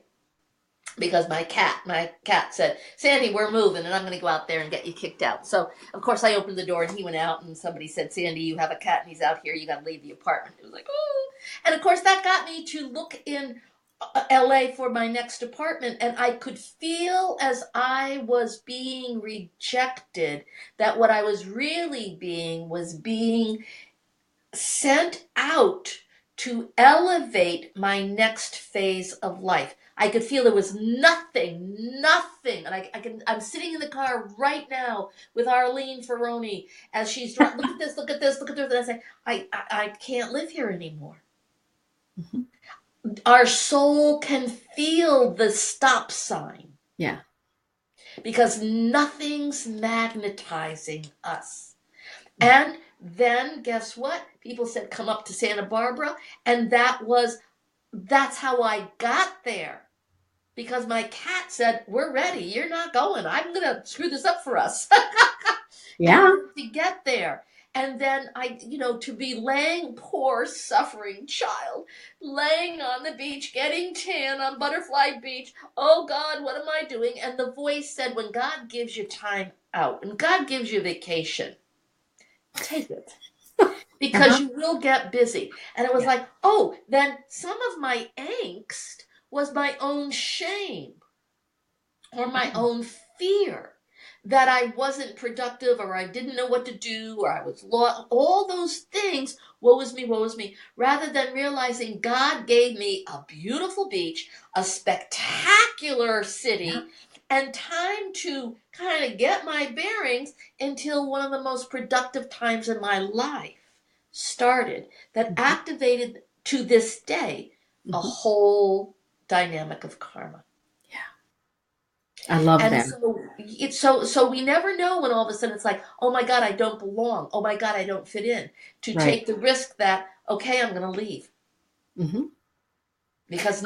because my cat said, Sandy, we're moving and I'm going to go out there and get you kicked out. So, of course, I opened the door and he went out, and somebody said, Sandy, you have a cat and he's out here. You got to leave the apartment. It was like, oh. And, of course, that got me to look in LA for my next apartment, and I could feel, as I was being rejected, that what I was really being was being sent out to elevate my next phase of life. I could feel there was nothing, and I'm sitting in the car right now with Arlene Ferroni as she's driving. Look at this, look at this, look at this. And I say, I can't live here anymore. Mm-hmm. Our soul can feel the stop sign. Yeah. Because nothing's magnetizing us. And then guess what? People said, come up to Santa Barbara. And that's how I got there. Because my cat said, we're ready. You're not going. I'm going to screw this up for us. Yeah. To get there. And then to be laying, poor suffering child, laying on the beach, getting tan on Butterfly Beach. Oh God, what am I doing? And the voice said, when God gives you time out and God gives you vacation, take it. Because you will get busy. And it was like, oh, then some of my angst was my own shame or my own fear that I wasn't productive, or I didn't know what to do, or I was lost. All those things, woe is me, rather than realizing God gave me a beautiful beach, a spectacular city, and time to kind of get my bearings until one of the most productive times in my life started that activated, to this day, a whole dynamic of karma. I love and that. So we never know when all of a sudden it's like, oh my God, I don't belong. Oh my God, I don't fit in. To take the risk that, okay, I'm going to leave. Mm-hmm. Because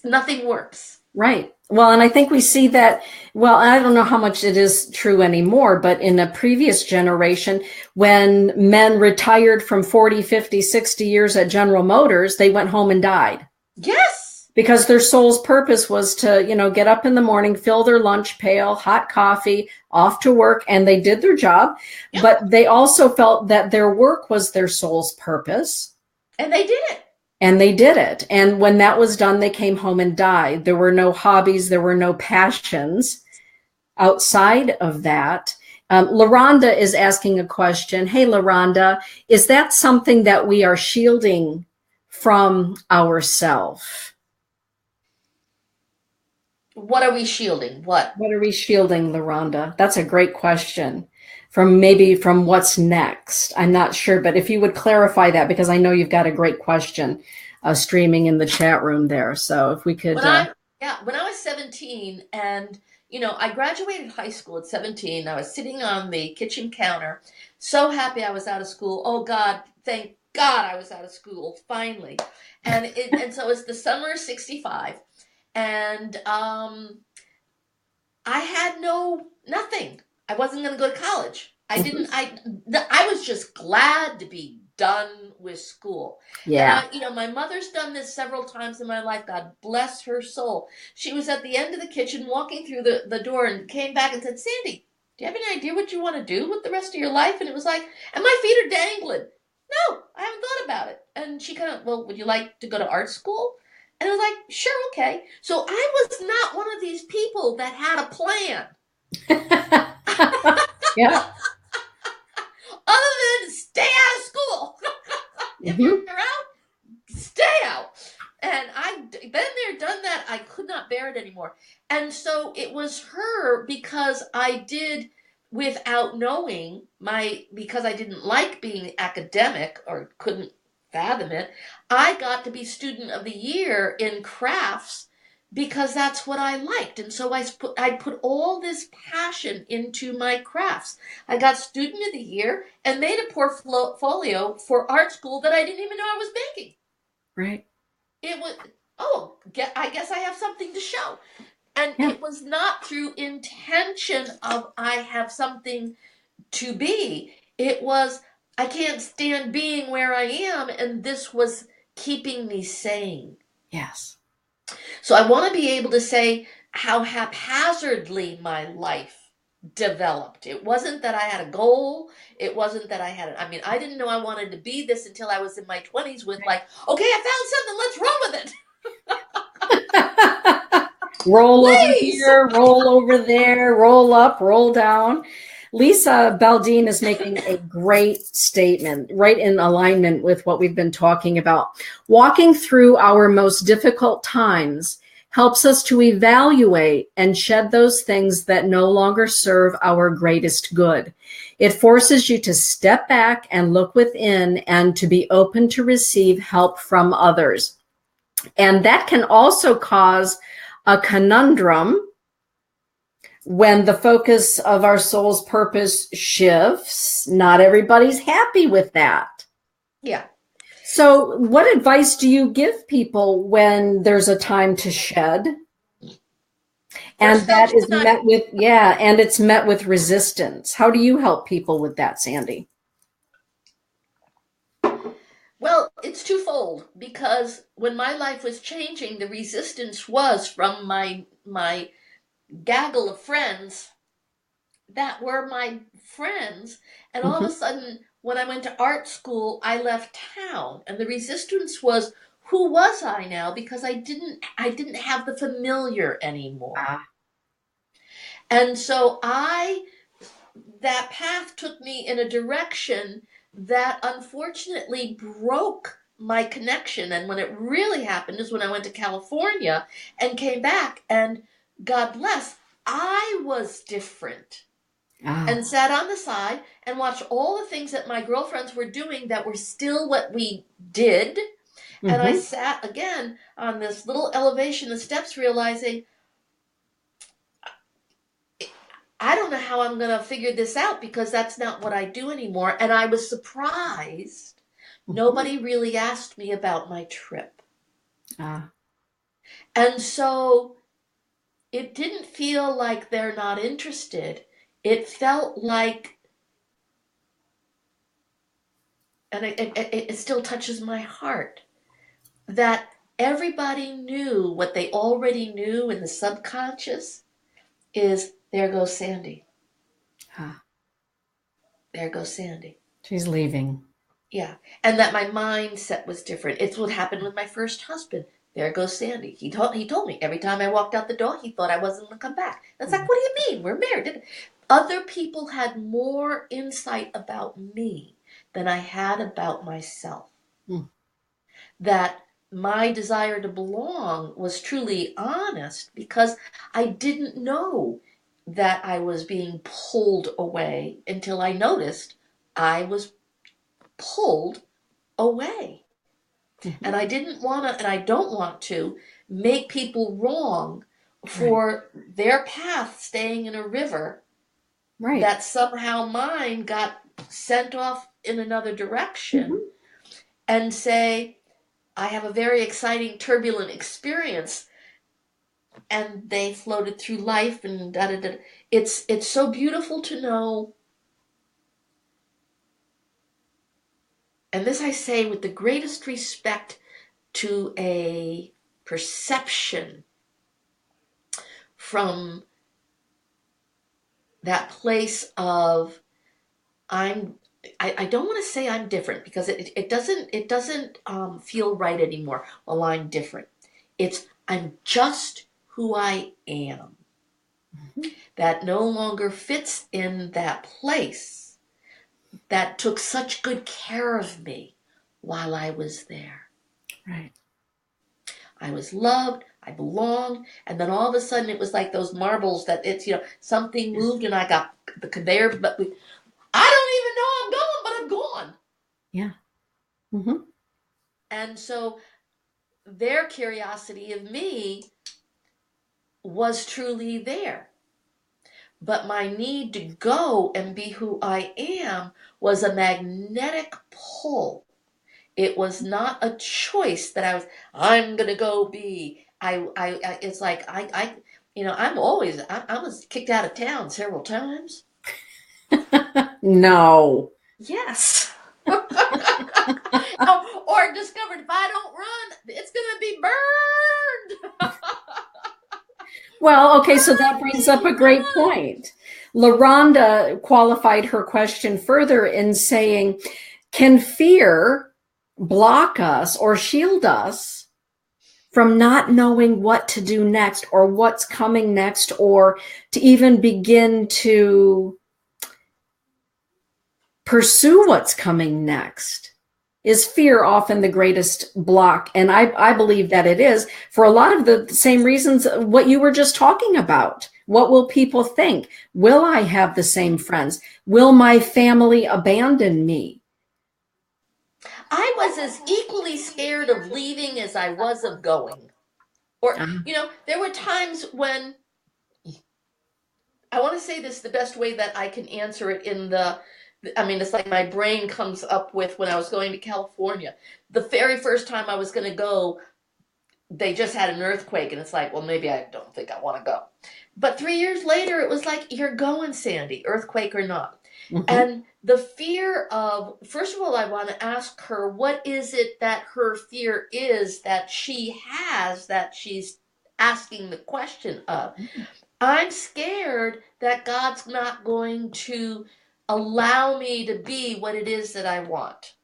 nothing works. Right. Well, and I think we see that, well, I don't know how much it is true anymore, but in a previous generation, when men retired from 40, 50, 60 years at General Motors, they went home and died. Yes. Because their soul's purpose was to, get up in the morning, fill their lunch pail, hot coffee, off to work, and they did their job. Yep. But they also felt that their work was their soul's purpose. And they did it. And when that was done, they came home and died. There were no hobbies. There were no passions outside of that. LaRonda is asking a question. Hey, LaRonda, is that something that we are shielding from ourselves? What are we shielding? What are we shielding, LaRonda? That's a great question. From what's next. I'm not sure, but if you would clarify that, because I know you've got a great question streaming in the chat room there. So if we could. When I was 17 and, I graduated high school at 17. I was sitting on the kitchen counter, so happy I was out of school. Oh God, thank God I was out of school finally. And so it's the summer of 65, and I had nothing. I wasn't going to go to college. I didn't. I was just glad to be done with school. Yeah. And my mother's done this several times in my life. God bless her soul. She was at the end of the kitchen, walking through the door, and came back and said, "Sandy, do you have any idea what you want to do with the rest of your life?" And it was like, and my feet are dangling. No, I haven't thought about it. And she kind of, well, would you like to go to art school? And I was like, sure, okay. So I was not one of these people that had a plan. Yeah. Other than stay out of school. If you're out, stay out. And I've been there, done that. I could not bear it anymore. And so it was her, because I did, without knowing, because I didn't like being academic or couldn't fathom it, I got to be student of the year in crafts because that's what I liked. And so I put all this passion into my crafts. I got student of the year and made a portfolio for art school that I didn't even know I was making. Right. It was, I guess I have something to show. And It was not through intention of I have something to be. It was, I can't stand being where I am, and this was keeping me sane. Yes. So I want to be able to say how haphazardly my life developed. It wasn't that I had a goal. It wasn't that I didn't know I wanted to be this until I was in my 20s with like, okay, I found something, let's run with it. Roll over here, roll over there, roll up, roll down. Lisa Baldine is making a great statement, right in alignment with what we've been talking about. Walking through our most difficult times helps us to evaluate and shed those things that no longer serve our greatest good. It forces you to step back and look within and to be open to receive help from others. And that can also cause a conundrum when the focus of our soul's purpose shifts. Not everybody's happy with that. Yeah. So what advice do you give people when there's a time to shed? And that is met with, and it's met with resistance. How do you help people with that, Sandy? Well, it's twofold, because when my life was changing, the resistance was from my gaggle of friends that were my friends. And all of a sudden, when I went to art school, I left town, and the resistance was, who was I now? Because I didn't have the familiar anymore. And so that path took me in a direction that unfortunately broke my connection. And when it really happened is when I went to California and came back, and God bless, I was different. And sat on the side and watched all the things that my girlfriends were doing that were still what we did. And I sat again on this little elevation of steps, realizing, I don't know how I'm going to figure this out, because that's not what I do anymore. And I was surprised. Nobody really asked me about my trip. And so it didn't feel like they're not interested. It felt like, and it still touches my heart, that everybody knew what they already knew in the subconscious is, there goes Sandy. There goes Sandy. She's leaving. Yeah. And that my mindset was different. It's what happened with my first husband. There goes Sandy. He told me every time I walked out the door, he thought I wasn't going to come back. That's like, what do you mean? We're married. Other people had more insight about me than I had about myself. That my desire to belong was truly honest, because I didn't know that I was being pulled away until I noticed I was pulled away. And I didn't want to, and I don't want to, make people wrong for their path staying in a river, that somehow mine got sent off in another direction, and say, I have a very exciting, turbulent experience, and they floated through life and da da da. It's so beautiful to know, and this I say with the greatest respect to a perception from that place of I don't want to say I'm different, because it doesn't feel right anymore. Well, I'm different. It's I'm just who I am. That no longer fits in that place that took such good care of me while I was there. Right. I was loved, I belonged, and then all of a sudden it was like those marbles that it's, something moved and I got the conveyor, but I don't even know I'm going, but I'm gone. Yeah. Mm-hmm. And so their curiosity of me was truly there. But my need to go and be who I am was a magnetic pull. It was not a choice that I'm going to go be. It's like, I'm always, I was kicked out of town several times. No. Yes. Or discovered if I don't run, it's going to be burned. Well, okay, so that brings up a great point. LaRonda qualified her question further in saying, can fear block us or shield us from not knowing what to do next or what's coming next, or to even begin to pursue what's coming next? Is fear often the greatest block? And I believe that it is, for a lot of the same reasons what you were just talking about. What will people think? Will I have the same friends? Will my family abandon me? I was as equally scared of leaving as I was of going. Or, there were times when, I want to say this the best way that I can answer it it's like my brain comes up with when I was going to California. The very first time I was going to go, they just had an earthquake, and it's like, well, maybe I don't think I want to go. But 3 years later, it was like, you're going, Sandy, earthquake or not. Mm-hmm. And the fear of, first of all, I want to ask her, what is it that her fear is that she has, that she's asking the question of? Mm-hmm. I'm scared that God's not going to allow me to be what it is that I want.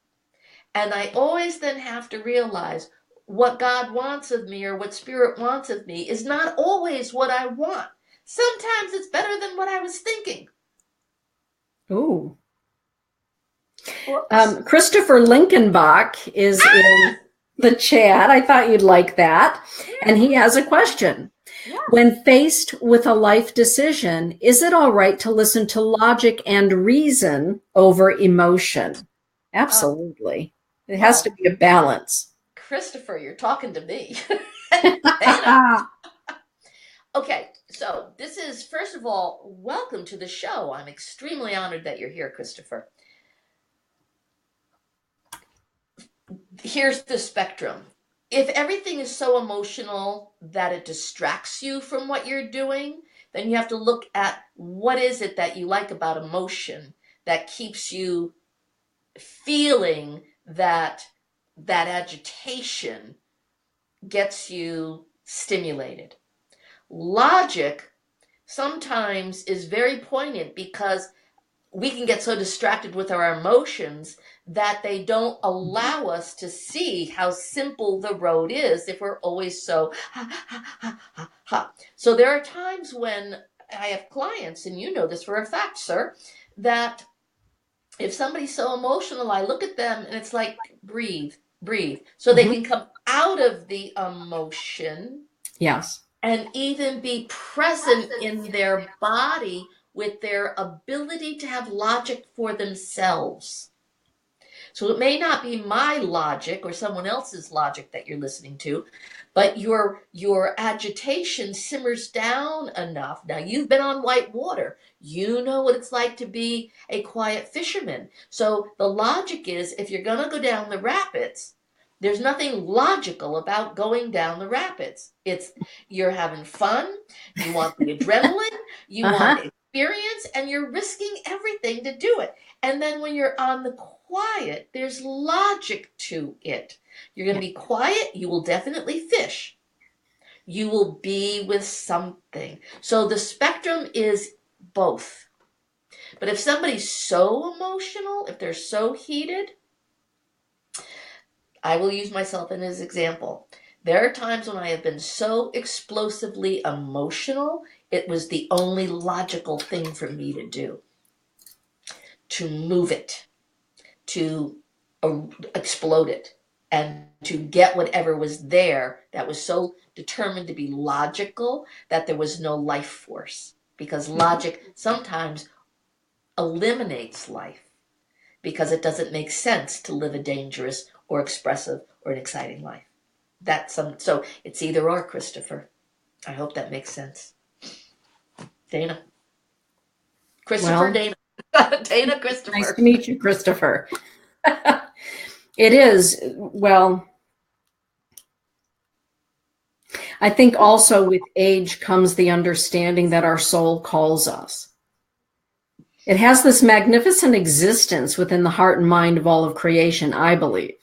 And I always then have to realize what God wants of me, or what Spirit wants of me, is not always what I want. Sometimes it's better than what I was thinking. Ooh. Christopher Linkenbach is in the chat. I thought you'd like that. Yeah. And he has a question. Yeah. When faced with a life decision, is it all right to listen to logic and reason over emotion? Absolutely. It has to be a balance. Christopher, you're talking to me. Okay, so this is, first of all, welcome to the show. I'm extremely honored that you're here, Christopher. Here's the spectrum. If everything is so emotional that it distracts you from what you're doing, then you have to look at what is it that you like about emotion that keeps you feeling that agitation gets you stimulated. Logic sometimes is very poignant, because we can get so distracted with our emotions that they don't allow us to see how simple the road is if we're always so ha. So there are times when I have clients, and you know this for a fact, sir, that if somebody's so emotional, I look at them and it's like, breathe. So they can come out of the emotion. Yes. And even be present in their body with their ability to have logic for themselves. So it may not be my logic or someone else's logic that you're listening to, but your agitation simmers down enough. Now you've been on white water. You know what it's like to be a quiet fisherman. So the logic is, if you're going to go down the rapids, there's nothing logical about going down the rapids. It's you're having fun, you want the adrenaline, you want experience, and you're risking everything to do it. And then when you're on the quiet, there's logic to it. You're going to be quiet, you will definitely fish. You will be with something. So the spectrum is both. But if somebody's so emotional, if they're so heated, I will use myself as an example. There are times when I have been so explosively emotional, it was the only logical thing for me to do. To move it, to explode it, and to get whatever was there that was so determined to be logical that there was no life force. Because logic sometimes eliminates life because it doesn't make sense to live a dangerous or expressive or an exciting life. So it's either or, Christopher. I hope that makes sense. Dana. Christopher, Dana. Dana, Christopher. Nice to meet you, Christopher. It is. Well, I think also with age comes the understanding that our soul calls us. It has this magnificent existence within the heart and mind of all of creation, I believe.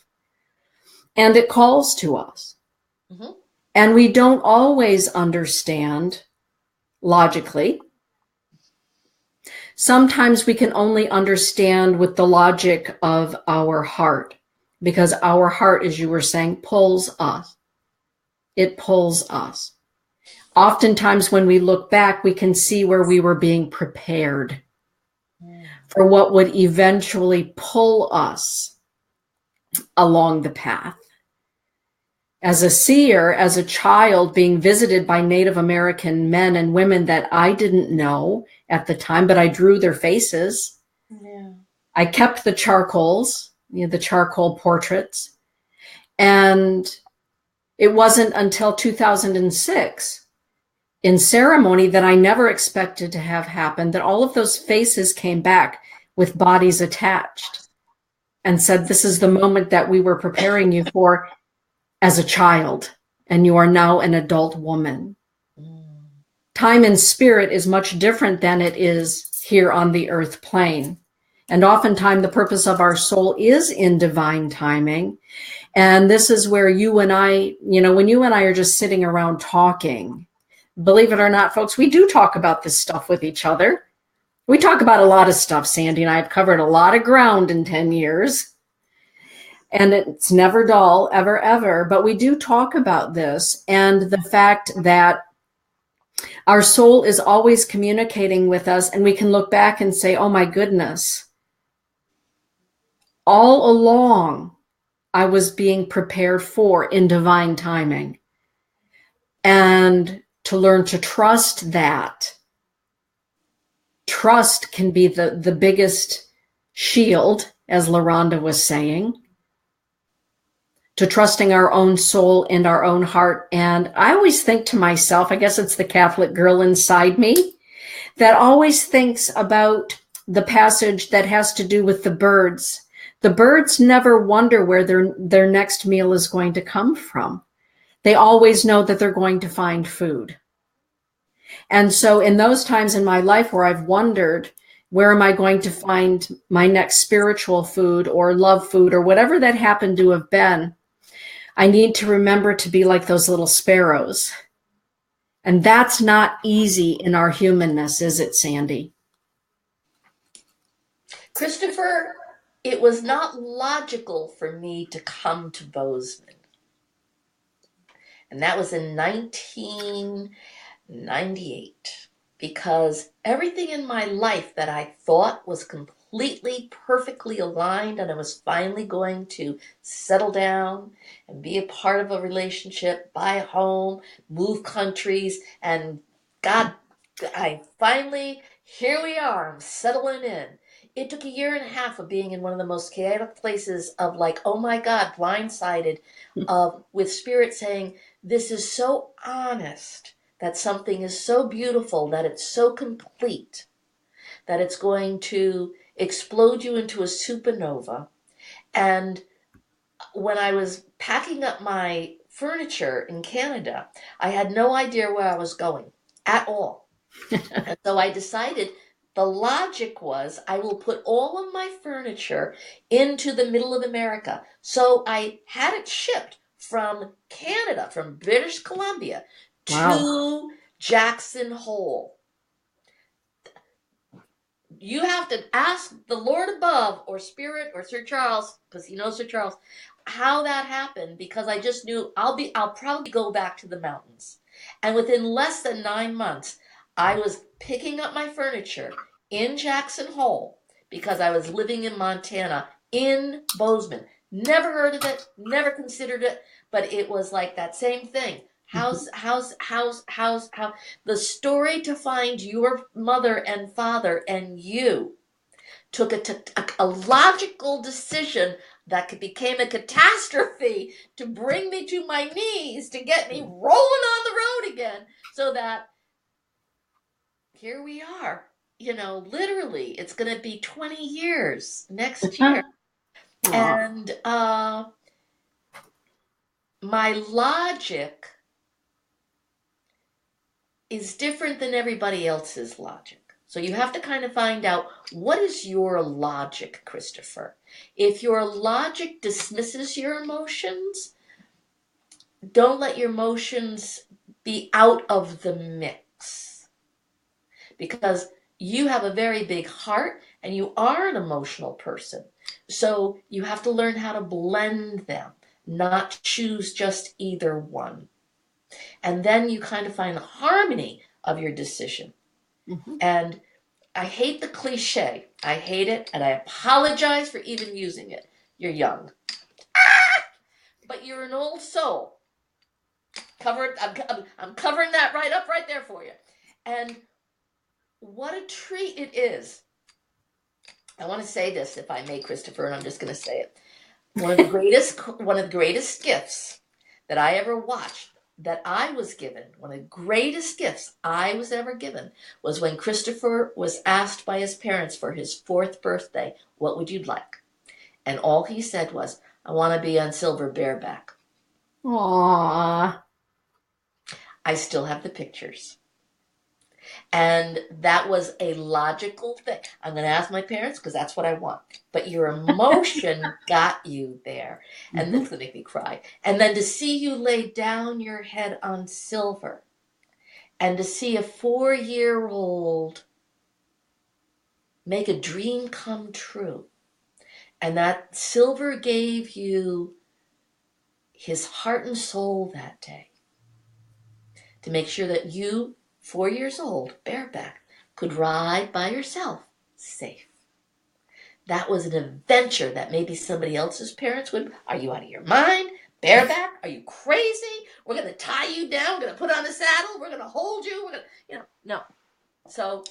And it calls to us. Mm-hmm. And we don't always understand logically. Sometimes we can only understand with the logic of our heart, because our heart, as you were saying, pulls us. It pulls us. Oftentimes when we look back, we can see where we were being prepared for what would eventually pull us along the path. As a seer, as a child, being visited by Native American men and women that I didn't know at the time, but I drew their faces. Yeah. I kept the charcoals, the charcoal portraits. And it wasn't until 2006 in ceremony that I never expected to have happened, that all of those faces came back with bodies attached and said, this is the moment that we were preparing you for as a child, and you are now an adult woman. Time in spirit is much different than it is here on the earth plane. And oftentimes the purpose of our soul is in divine timing. And this is where you and I, when you and I are just sitting around talking, believe it or not, folks, we do talk about this stuff with each other. We talk about a lot of stuff. Sandy and I have covered a lot of ground in 10 years. And it's never dull, ever, ever. But we do talk about this and the fact that our soul is always communicating with us, and we can look back and say, oh my goodness, all along I was being prepared for in divine timing. And to learn to trust that. Trust can be the biggest shield, as LaRonda was saying, to trusting our own soul and our own heart. And I always think to myself, I guess it's the Catholic girl inside me, that always thinks about the passage that has to do with the birds. The birds never wonder where their next meal is going to come from. They always know that they're going to find food. And so in those times in my life where I've wondered, where am I going to find my next spiritual food or love food or whatever that happened to have been, I need to remember to be like those little sparrows. And that's not easy in our humanness, is it, Sandy? Christopher, it was not logical for me to come to Bozeman. And that was in 1998, because everything in my life that I thought was completely perfectly aligned, and I was finally going to settle down and be a part of a relationship, buy a home, move countries, and God, here we are, I'm settling in. it took a year and a half of being in one of the most chaotic places of like, oh my God, blindsided, with spirit saying, this is so honest, that something is so beautiful, that it's so complete, that it's going to explode you into a supernova. And when I was packing up my furniture in Canada, I had no idea where I was going at all. And so I decided the logic was I will put all of my furniture into the middle of America. So I had it shipped from Canada, from British Columbia Wow. to Jackson Hole. You have to ask the Lord above or Spirit or Sir Charles, because he knows Sir Charles, how that happened, because I just knew I'll probably go back to the mountains. And within less than 9 months, I was picking up my furniture in Jackson Hole because I was living in Montana in Bozeman. Never heard of it, never considered it, but it was like that same thing. How the story to find your mother and father and you took a logical decision that became a catastrophe to bring me to my knees, to get me rolling on the road again, so that here we are. Literally, it's going to be 20 years next year. And my logic is different than everybody else's logic. So you have to kind of find out, what is your logic, Christopher? If your logic dismisses your emotions, don't let your emotions be out of the mix. Because you have a very big heart and you are an emotional person. So you have to learn how to blend them, not choose just either one. And then you kind of find the harmony of your decision. Mm-hmm. And I hate the cliche. I hate it, and I apologize for even using it. You're young. But you're an old soul. I'm covering that right there for you. And what a treat it is. I want to say this, if I may, Christopher, and I'm just going to say it. One of the greatest gifts that I ever watched, that I was given, one of the greatest gifts I was ever given, was when Christopher was asked by his parents for his 4th birthday, what would you like? And all he said was, I want to be on silver bareback. Aww. I still have the pictures. And that was a logical thing. I'm going to ask my parents because that's what I want. But your emotion got you there. And this will make me cry. And then to see you lay down your head on silver, and to see a 4-year-old make a dream come true. And that silver gave you his heart and soul that day to make sure that you, 4 years old, bareback, could ride by yourself, safe. That was an adventure that maybe somebody else's parents would. Are you out of your mind? Bareback? Are you crazy? We're going to tie you down. We're going to put on a saddle. We're going to hold you. We're going to, no. So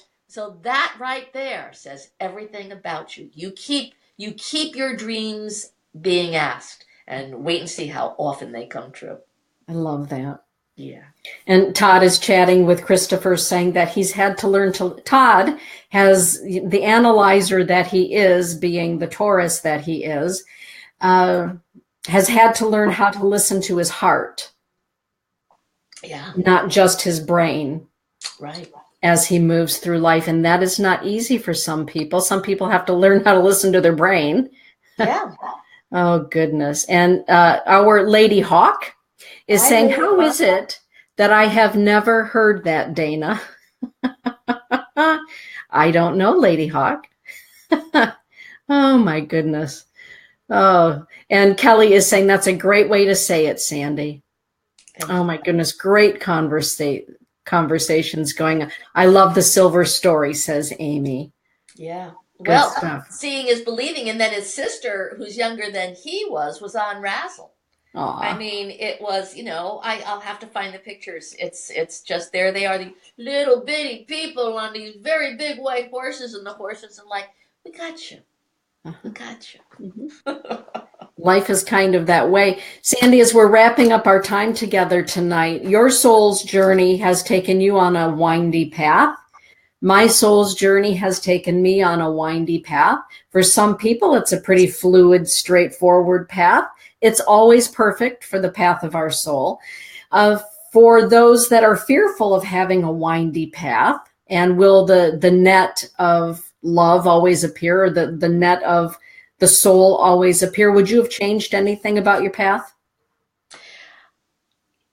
that right there says everything about you. You keep your dreams being asked, and wait and see how often they come true. I love that. Yeah. And Todd is chatting with Christopher, saying that he's had to learn to, Todd has the analyzer that he is, being the Taurus that he is, has had to learn how to listen to his heart. Yeah. Not just his brain. Right. As he moves through life. And that is not easy for some people. Some people have to learn how to listen to their brain. Yeah. Oh, goodness. And our Lady Hawk is saying, how is it that I have never heard that, Dana? I don't know, Lady Hawk. Oh, my goodness. Oh, and Kelly is saying that's a great way to say it, Sandy. Oh, my goodness. Great conversations going on. I love the silver story, says Amy. Yeah. Well, seeing is believing. And then his sister, who's younger than he was on Razzle. Aww. I mean, it was, I'll have to find the pictures. It's just, there they are, the little bitty people on these very big white horses, and the horses, and like, We got you. We got you. Life is kind of that way. Sandy, as we're wrapping up our time together tonight, your soul's journey has taken you on a windy path. My soul's journey has taken me on a windy path. For some people, it's a pretty fluid, straightforward path. It's always perfect for the path of our soul. For those that are fearful of having a windy path, and will the net of love always appear, or the net of the soul always appear, would you have changed anything about your path?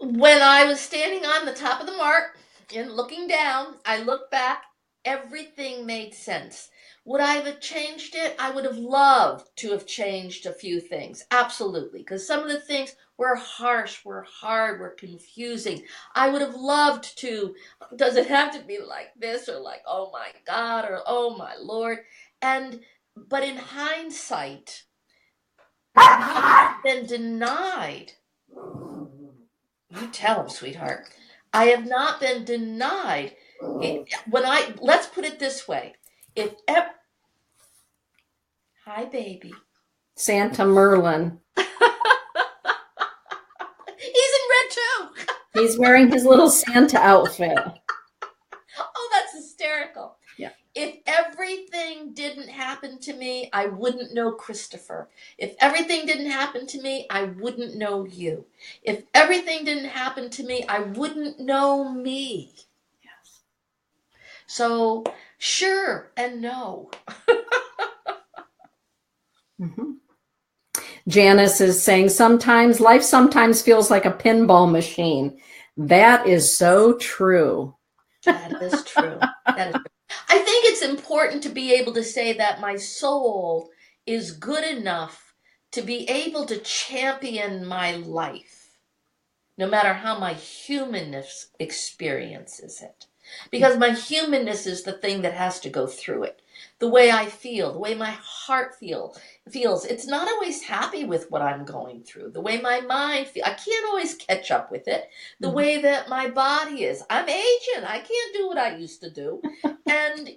When I was standing on the top of the mark and looking down, I looked back, everything made sense. Would I have changed it? I would have loved to have changed a few things. Absolutely. Because some of the things were harsh, were hard, were confusing. I would have loved to. Does it have to be like this, or like, oh my God, or oh my Lord? But in hindsight, I've been denied. You tell him, sweetheart. I have not been denied. Let's put it this way. Hi, baby. Santa Merlin. He's in red too. He's wearing his little Santa outfit. Oh, that's hysterical. Yeah. If everything didn't happen to me, I wouldn't know Christopher. If everything didn't happen to me, I wouldn't know you. If everything didn't happen to me, I wouldn't know me. Yes. So, sure and no. Mm-hmm. Janice is saying life sometimes feels like a pinball machine. That is so true. That is true. That is true. I think it's important to be able to say that my soul is good enough to be able to champion my life, no matter how my humanness experiences it. Because my humanness is the thing that has to go through it. The way I feel, the way my heart feels. It's not always happy with what I'm going through. The way my mind feels, I can't always catch up with it. The way that my body is. I'm aging. I can't do what I used to do. And,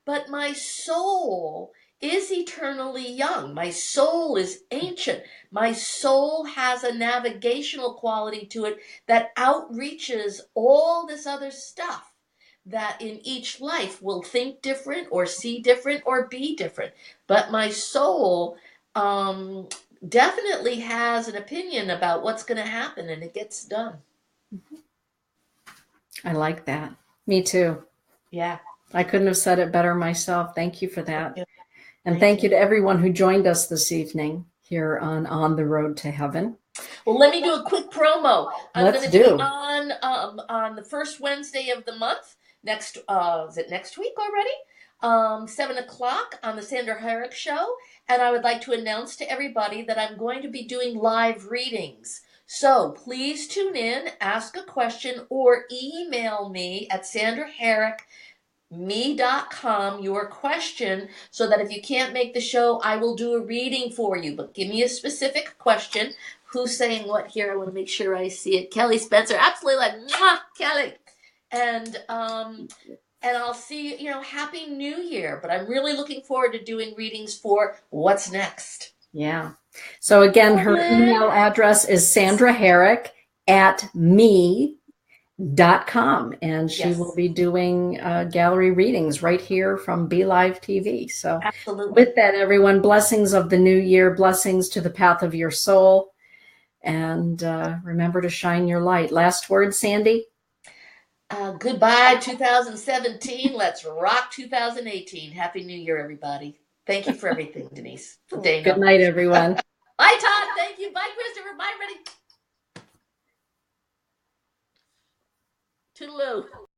but my soul is eternally young. My soul is ancient. My soul has a navigational quality to it that outreaches all this other stuff that in each life will think different or see different or be different. But my soul definitely has an opinion about what's going to happen, and it gets done. I like that. Me too. Yeah. I couldn't have said it better myself. Thank you for that. Thank you. And thank you to everyone who joined us this evening here on the Road to Heaven. Well, let me do a quick promo. I'm going to be on the first Wednesday of the month. Is it next week already? 7:00 on the Sandra Harrick Show. And I would like to announce to everybody that I'm going to be doing live readings. So please tune in, ask a question, or email me at sandraharrick.me.com your question, so that if you can't make the show, I will do a reading for you. But give me a specific question. Who's saying what here? I want to make sure I see it. Kelly Spencer, absolutely, like, mwah, Kelly. And I'll see you, Happy New Year. But I'm really looking forward to doing readings for what's next. Yeah. So again, her email address is sandraharrick@me.com, and she will be doing gallery readings right here from Be Live TV. So absolutely. With that, everyone, blessings of the new year, blessings to the path of your soul, and remember to shine your light. Last word, Sandy? Goodbye 2017. Let's rock 2018. Happy New Year, everybody. Thank you for everything, Denise. Dana. Good night, everyone. Bye, Todd. Thank you. Bye, Christopher. Bye, Ready. Toodaloo.